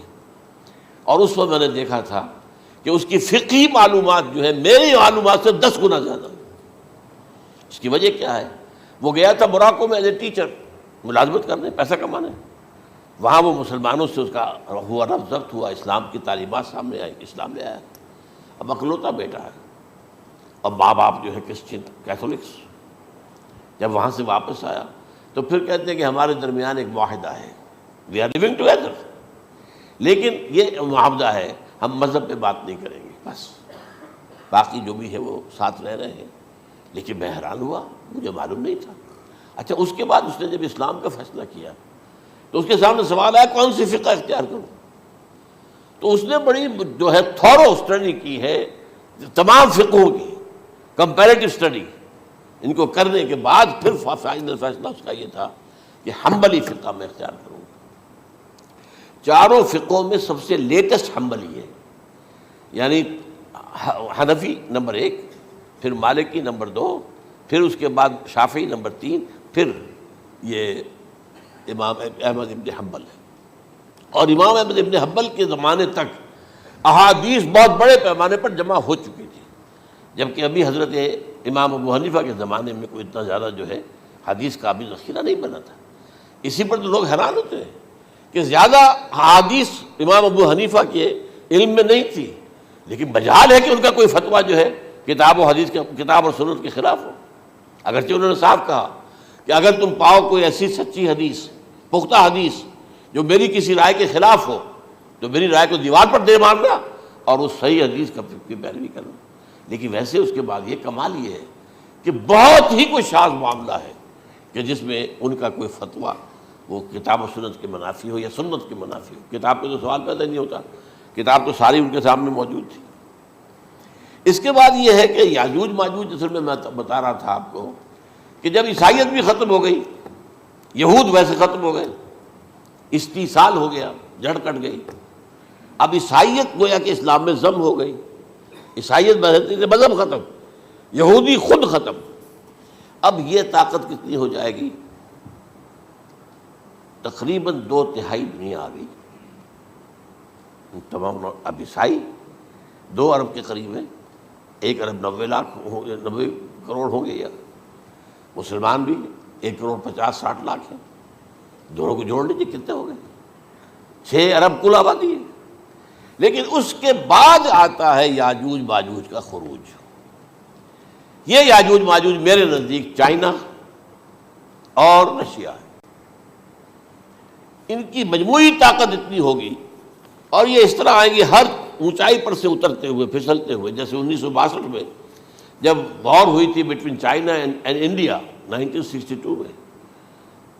اور اس وقت میں نے دیکھا تھا کہ اس کی فقہی معلومات جو ہے میری معلومات سے 10 گنا زیادہ۔ اس کی وجہ کیا ہے؟ وہ گیا تھا موراکو میں ایز اے ٹیچر، ملازمت کرنے، پیسہ کمانے، وہاں وہ مسلمانوں سے اس کا ہوا ربط ضبط ہوا، اسلام کی تعلیمات سامنے آئی، اسلام لے آیا۔ اب اکلوتا بیٹا ہے، اب ماں باپ جو ہے کرسچن کیتھولکس۔ جب وہاں سے واپس آیا تو پھر کہتے ہیں کہ ہمارے درمیان ایک معاہدہ ہے، وی آر لیونگ ٹوگیدر، لیکن یہ معاہدہ ہے ہم مذہب پہ بات نہیں کریں گے، بس باقی جو بھی ہے وہ ساتھ رہ رہے ہیں۔ لیکن میں حیران ہوا، مجھے معلوم نہیں تھا۔ اچھا، اس کے بعد اس نے جب اسلام کا فیصلہ کیا تو اس کے سامنے سوال آیا کون سی فقہ اختیار کروں؟ تو اس نے بڑی جو ہے تھورو اسٹڈی کی ہے تمام فقہوں کی، کمپیریٹو اسٹڈی، ان کو کرنے کے بعد پھر فائنل فیصلہ اس کا یہ تھا کہ حنبلی فقہ میں اختیار کروں۔ 4 فقہوں میں سب سے لیٹسٹ حنبلی ہے، یعنی حنفی نمبر 1، پھر مالکی نمبر 2، پھر اس کے بعد شافعی نمبر 3، پھر یہ امام احمد ابن حنبل ہے۔ اور امام احمد ابن حنبل کے زمانے تک احادیث بہت بڑے پیمانے پر جمع ہو چکی تھی، جبکہ ابھی حضرت امام ابو حنیفہ کے زمانے میں کوئی اتنا زیادہ جو ہے حدیث کا بھی ذخیرہ نہیں بنا تھا۔ اسی پر تو لوگ حیران ہوتے ہیں کہ زیادہ حدیث امام ابو حنیفہ کے علم میں نہیں تھی، لیکن مجال ہے کہ ان کا کوئی فتویٰ جو ہے کتاب و حدیث کے، کتاب اور سنت کے خلاف ہو۔ اگرچہ انہوں نے صاف کہا کہ اگر تم پاؤ کوئی ایسی سچی حدیث، پختہ حدیث جو میری کسی رائے کے خلاف ہو تو میری رائے کو دیوار پر دے مارنا اور اس صحیح حدیث کی پیروی کرنا۔ لیکن ویسے اس کے بعد یہ کمال یہ ہے کہ بہت ہی کوئی شاذ معاملہ ہے کہ جس میں ان کا کوئی فتویٰ وہ کتاب و سنت کے منافی ہو یا سنت کے منافی ہو. کتاب پہ تو سوال پیدا نہیں ہوتا، کتاب تو ساری ان کے سامنے موجود تھی. اس کے بعد یہ ہے کہ یاجوج ماجوج، اصل میں بتا رہا تھا آپ کو کہ جب عیسائیت بھی ختم ہو گئی، یہود ویسے ختم ہو گئے، استیصال ہو گیا، جڑ کٹ گئی، اب عیسائیت گویا کہ اسلام میں ضم ہو گئی. عیسائیت مذہب ختم، یہودی خود ختم. اب یہ طاقت کتنی ہو جائے گی؟ تقریباً 2/3 دنیا آ گئی. تمام اب عیسائی 2 ارب کے قریب ہیں، 1 ارب 90 کروڑ ہوں گے، یا مسلمان بھی 1 کروڑ 50-60 لاکھ ہیں. دونوں کو جوڑ لیجیے کتنے ہو گئے؟ 6 ارب کل آبادی ہے. لیکن اس کے بعد آتا ہے یاجوج ماجوج کا خروج. یہ یاجوج ماجوج میرے نزدیک چائنا اور رشیا ہے. ان کی مجموعی طاقت اتنی ہوگی، اور یہ اس طرح آئیں گے ہر اونچائی پر سے اترتے ہوئے، پھسلتے ہوئے. جیسے 1962 میں جب وار ہوئی تھی بٹوین چائنا اینڈ انڈیا 1962 میں،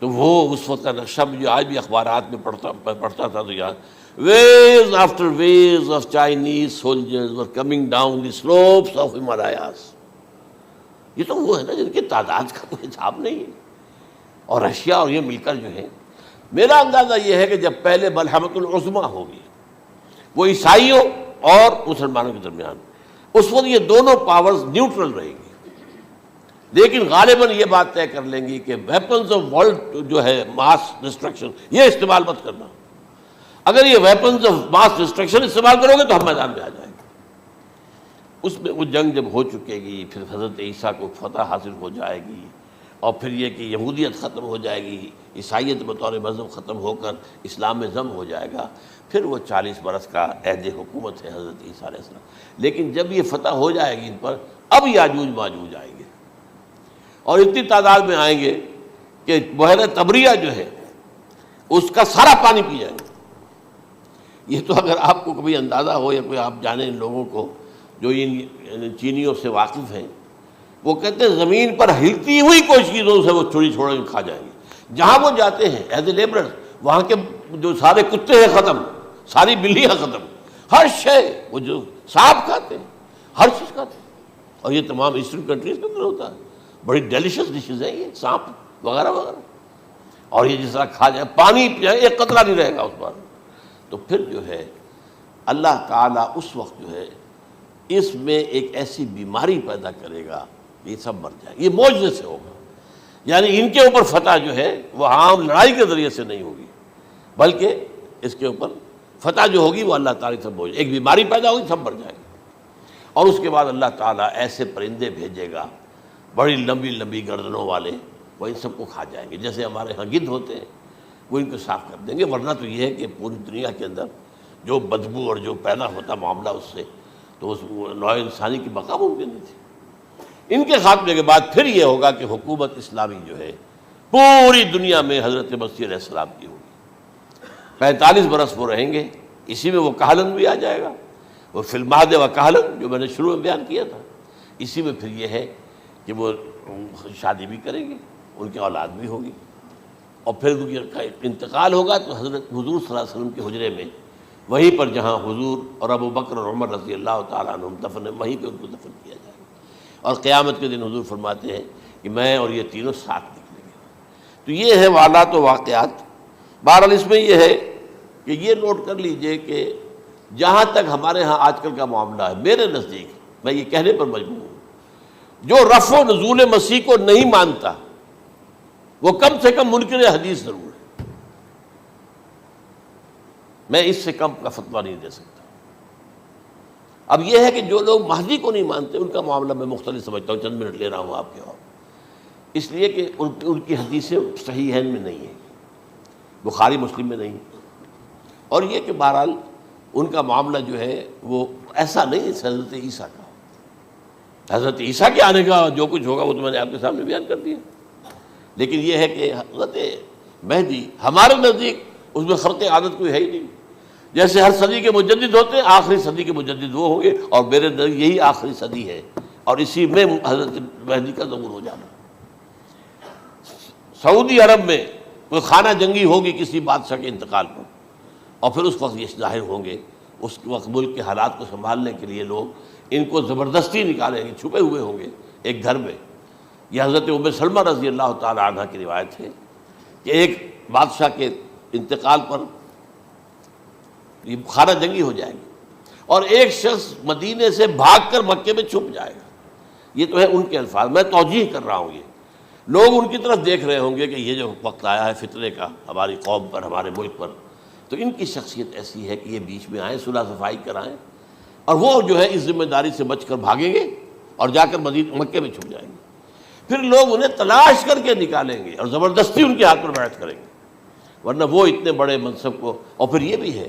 تو وہ اس وقت کا نقشہ مجھے آج بھی اخبارات میں پڑھتا تھا تو یاد، waves after waves of Chinese soldiers were coming down the slopes of Himalayas. یہ تو وہ ہے نا جن کی تعداد کا کوئی حساب نہیں ہے. اور رشیا اور یہ مل کر جو ہے، میرا اندازہ یہ ہے کہ جب پہلے ملحمۃ العظمیٰ ہوگی وہ عیسائیوں اور مسلمانوں کے درمیان، اس وقت یہ دونوں پاورز نیوٹرل رہیں گی. لیکن غالباً یہ بات طے کر لیں گی کہ ویپنز آف ورلڈ جو ہے ماس ڈسٹرکشن، یہ استعمال مت کرنا. اگر یہ ویپنز آف ماس ڈسٹرکشن استعمال کرو گے تو ہم میدان میں آ جائیں گے. اس میں وہ جنگ جب ہو چکے گی، پھر حضرت عیسیٰ کو فتح حاصل ہو جائے گی، اور پھر یہ کہ یہودیت ختم ہو جائے گی، عیسائیت بطور مذہب ختم ہو کر اسلام میں ضم ہو جائے گا. پھر وہ 40 برس کا عہد حکومت ہے حضرت عیسیٰ علیہ السلام. لیکن جب یہ فتح ہو جائے گی ان پر، اب یاجوج ماجوج آئیں گے، اور اتنی تعداد میں آئیں گے کہ بحیرہ طبریہ جو ہے اس کا سارا پانی پی جائیں گے. یہ تو اگر آپ کو کبھی اندازہ ہو یا کوئی آپ جانیں ان لوگوں کو جو ان چینیوں سے واقف ہیں، وہ کہتے ہیں زمین پر ہلتی ہوئی کوئی چیزوں سے وہ چھوڑ کے کھا جائیں گے. جہاں وہ جاتے ہیں ایز اے لیبرر، وہاں کے جو سارے کتے ہیں ختم، ساری بلیاں ختم، ہر شے، وہ جو سانپ کھاتے ہیں، ہر چیز کھاتے ہیں. اور یہ تمام ایسٹرن کنٹریز کے اندر ہوتا ہے. بڑی ڈیلیشس ڈشز ہیں یہ سانپ وغیرہ وغیرہ. اور یہ جس طرح کھا جائے، پانی پیا، ایک قطرہ نہیں رہے گا اس پر. تو پھر جو ہے اللہ تعالیٰ اس وقت جو ہے اس میں ایک ایسی بیماری پیدا کرے گا کہ یہ سب مر جائے. یہ معجزے سے ہوگا. یعنی ان کے اوپر فتح جو ہے وہ عام لڑائی کے ذریعے سے نہیں ہوگی، بلکہ اس کے اوپر فتح جو ہوگی وہ اللہ تعالیٰ سے ایک بیماری پیدا ہوگی، سب مر جائے گی. اور اس کے بعد اللہ تعالیٰ ایسے پرندے بھیجے گا بڑی لمبی لمبی گردنوں والے، وہ ان سب کو کھا جائیں گے. جیسے ہمارے ہاں گدھ ہوتے ہیں، وہ ان کو صاف کر دیں گے. ورنہ تو یہ ہے کہ پوری دنیا کے اندر جو بدبو اور جو پیدا ہوتا معاملہ اس سے، تو اس نوع انسانی کی بقا ممکن نہیں تھی. ان کے خاتمے کے بعد پھر یہ ہوگا کہ حکومت اسلامی جو ہے پوری دنیا میں حضرت مسیح علیہ السلام کی ہوگی. 45 برس وہ رہیں گے. اسی میں وہ کہلن بھی آ جائے گا، وہ فی المہد و کہلن جو میں نے شروع میں بیان کیا تھا. اسی میں پھر یہ ہے کہ وہ شادی بھی کریں گے، ان کی اولاد بھی ہوگی، اور پھر ان کا انتقال ہوگا تو حضرت حضور صلی اللہ علیہ وسلم کے حجرے میں، وہیں پر جہاں حضور اور ابو بکر اور عمر رضی اللہ تعالیٰ عنہم دفن ہیں، وہیں پہ ان کو دفن کیا جائے گا. اور قیامت کے دن حضور فرماتے ہیں کہ میں اور یہ تینوں ساتھ نکلیں گے. تو یہ ہے والات و واقعات. بہرحال اس میں یہ ہے کہ یہ نوٹ کر لیجئے کہ جہاں تک ہمارے ہاں آج کل کا معاملہ ہے، میرے نزدیک میں یہ کہنے پر مجبور ہوں، جو رفع و نزول مسیح کو نہیں مانتا وہ کم سے کم منکر حدیث ضرور ہے. میں اس سے کم کا فتویٰ نہیں دے سکتا. اب یہ ہے کہ جو لوگ مہدی کو نہیں مانتے ان کا معاملہ میں مختلف سمجھتا ہوں. چند منٹ لے رہا ہوں آپ کے، اور اس لیے کہ ان کی حدیثیں صحیحین میں نہیں ہیں، بخاری مسلم میں نہیں. اور یہ کہ بہرحال ان کا معاملہ جو ہے وہ ایسا نہیں ہے حضرت عیسیٰ کا. حضرت عیسیٰ کے آنے کا جو کچھ ہوگا وہ تو میں نے آپ کے سامنے بیان کر دیا. لیکن یہ ہے کہ حضرت مہدی ہمارے نزدیک اس میں خرق عادت کوئی ہے ہی نہیں. جیسے ہر صدی کے مجدد ہوتے ہیں، آخری صدی کے مجدد وہ ہوں گے، اور میرے نزدیک یہی آخری صدی ہے، اور اسی میں حضرت مہدی کا ظہور ہو جانا. سعودی عرب میں کوئی خانہ جنگی ہوگی کسی بادشاہ کے انتقال پر، اور پھر اس وقت یہ ظاہر ہوں گے، اس وقت ملک کے حالات کو سنبھالنے کے لیے لوگ ان کو زبردستی نکالیں گے، چھپے ہوئے ہوں گے ایک گھر میں۔ یہ حضرت ام سلمہ رضی اللہ تعالی عنہ کی روایت ہے کہ ایک بادشاہ کے انتقال پر یہ خانہ جنگی ہو جائے گی اور ایک شخص مدینے سے بھاگ کر مکے میں چھپ جائے گا۔ یہ تو ہے ان کے الفاظ، میں توجیہ کر رہا ہوں۔ یہ لوگ ان کی طرف دیکھ رہے ہوں گے کہ یہ جو وقت آیا ہے فتنے کا ہماری قوم پر، ہمارے ملک پر، تو ان کی شخصیت ایسی ہے کہ یہ بیچ میں آئیں، صلح صفائی کرائیں، اور وہ جو ہے اس ذمہ داری سے بچ کر بھاگیں گے اور جا کر مکے میں چھپ جائیں گے۔ پھر لوگ انہیں تلاش کر کے نکالیں گے اور زبردستی ان کے ہاتھ پر بیعت کریں گے، ورنہ وہ اتنے بڑے منصب کو۔ اور پھر یہ بھی ہے،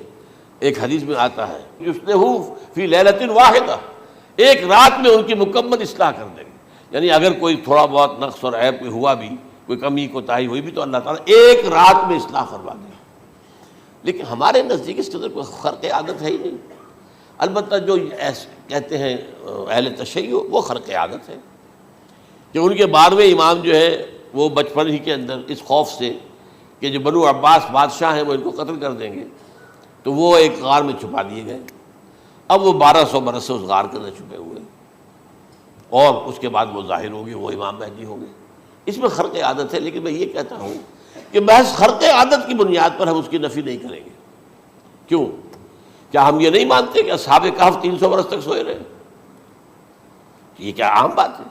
ایک حدیث میں آتا ہے یصلحُ فی لیلۃ واحدہ، ایک رات میں ان کی مکمل اصلاح کر دیں گے۔ یعنی اگر کوئی تھوڑا بہت نقص اور عیب کوئی ہوا بھی، کوئی کمی کوتاہی ہوئی بھی، تو اللہ تعالیٰ ایک رات میں اصلاح کروا دیں گے۔ لیکن ہمارے نزدیک اس قدر کوئی خرق عادت ہے ہی نہیں۔ البتہ جو کہتے ہیں اہل تشیع، وہ خرق عادت ہے کہ ان کے 12ویں امام جو ہے وہ بچپن ہی کے اندر اس خوف سے کہ جو بنو عباس بادشاہ ہیں وہ ان کو قتل کر دیں گے، تو وہ ایک غار میں چھپا دیے گئے۔ اب وہ 1200 برس سے اس غار کے اندر چھپے ہوئے، اور اس کے بعد وہ ظاہر ہوگی، وہ امام مہدی ہوں گے۔ اس میں خرق عادت ہے، لیکن میں یہ کہتا ہوں کہ محض خرق عادت کی بنیاد پر ہم اس کی نفی نہیں کریں گے۔ کیوں؟ کیا ہم یہ نہیں مانتے کہ اصحاب کہف 300 برس تک سوئے رہے؟ یہ کیا عام بات ہے؟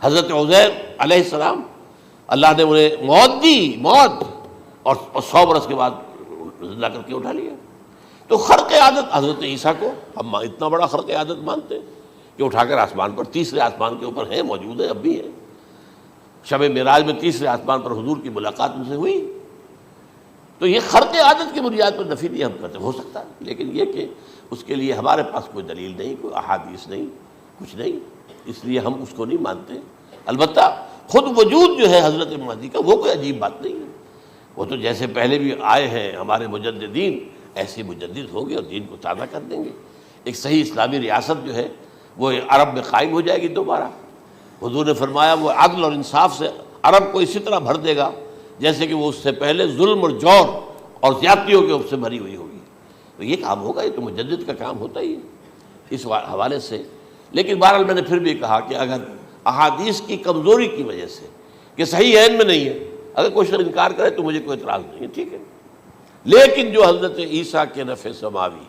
حضرت عزیر علیہ السلام، اللہ نے انہیں موت دی، موت، اور 100 برس کے بعد زندہ کر کے اٹھا لیا۔ تو خرق عادت، حضرت عیسیٰ کو ہم اتنا بڑا خرق عادت مانتے ہیں کہ اٹھا کر آسمان پر، تیسرے آسمان کے اوپر ہیں، موجود ہیں، اب بھی ہیں۔ شب معراج میں تیسرے آسمان پر حضور کی ملاقات ان سے ہوئی۔ تو یہ خرق عادت کی بنیاد پر نفی نہیں ہم کرتے، ہو سکتا ہے، لیکن یہ کہ اس کے لیے ہمارے پاس کوئی دلیل نہیں، کوئی احادیث نہیں، کچھ نہیں، اس لیے ہم اس کو نہیں مانتے۔ البتہ خود وجود جو ہے حضرت مہدی کا، وہ کوئی عجیب بات نہیں ہے۔ وہ تو جیسے پہلے بھی آئے ہیں ہمارے مجددین، ایسے مجدد ہوں گے اور دین کو تازہ کر دیں گے۔ ایک صحیح اسلامی ریاست جو ہے وہ عرب میں قائم ہو جائے گی دوبارہ۔ حضور نے فرمایا وہ عدل اور انصاف سے عرب کو اسی طرح بھر دے گا جیسے کہ وہ اس سے پہلے ظلم اور جور اور زیادتیوں کے سے بھری ہوئی ہوگی۔ تو یہ کام ہوگا، یہ تو مجدد کا کام ہوتا ہی ہے اس حوالے سے۔ لیکن بہرحال میں نے پھر بھی کہا کہ اگر احادیث کی کمزوری کی وجہ سے کہ صحیح عین میں نہیں ہے، اگر کوئی شخص انکار کرے تو مجھے کوئی اعتراض نہیں ہے، ٹھیک ہے۔ لیکن جو حضرت عیسیٰ کے نفع سماوی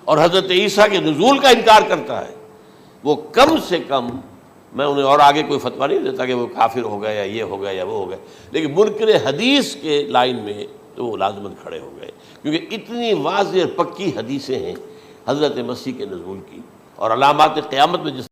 اور حضرت عیسیٰ کے نزول کا انکار کرتا ہے، وہ کم سے کم، میں انہیں اور آگے کوئی فتویٰ نہیں دیتا کہ وہ کافر ہو گئے یا یہ ہو گئے یا وہ ہو گئے، لیکن منکر حدیث کے لائن میں تو وہ لازماً کھڑے ہو گئے، کیونکہ اتنی واضح اور پکی حدیثیں ہیں حضرت مسیح کے نزول کی، اور علامات قیامت میں جس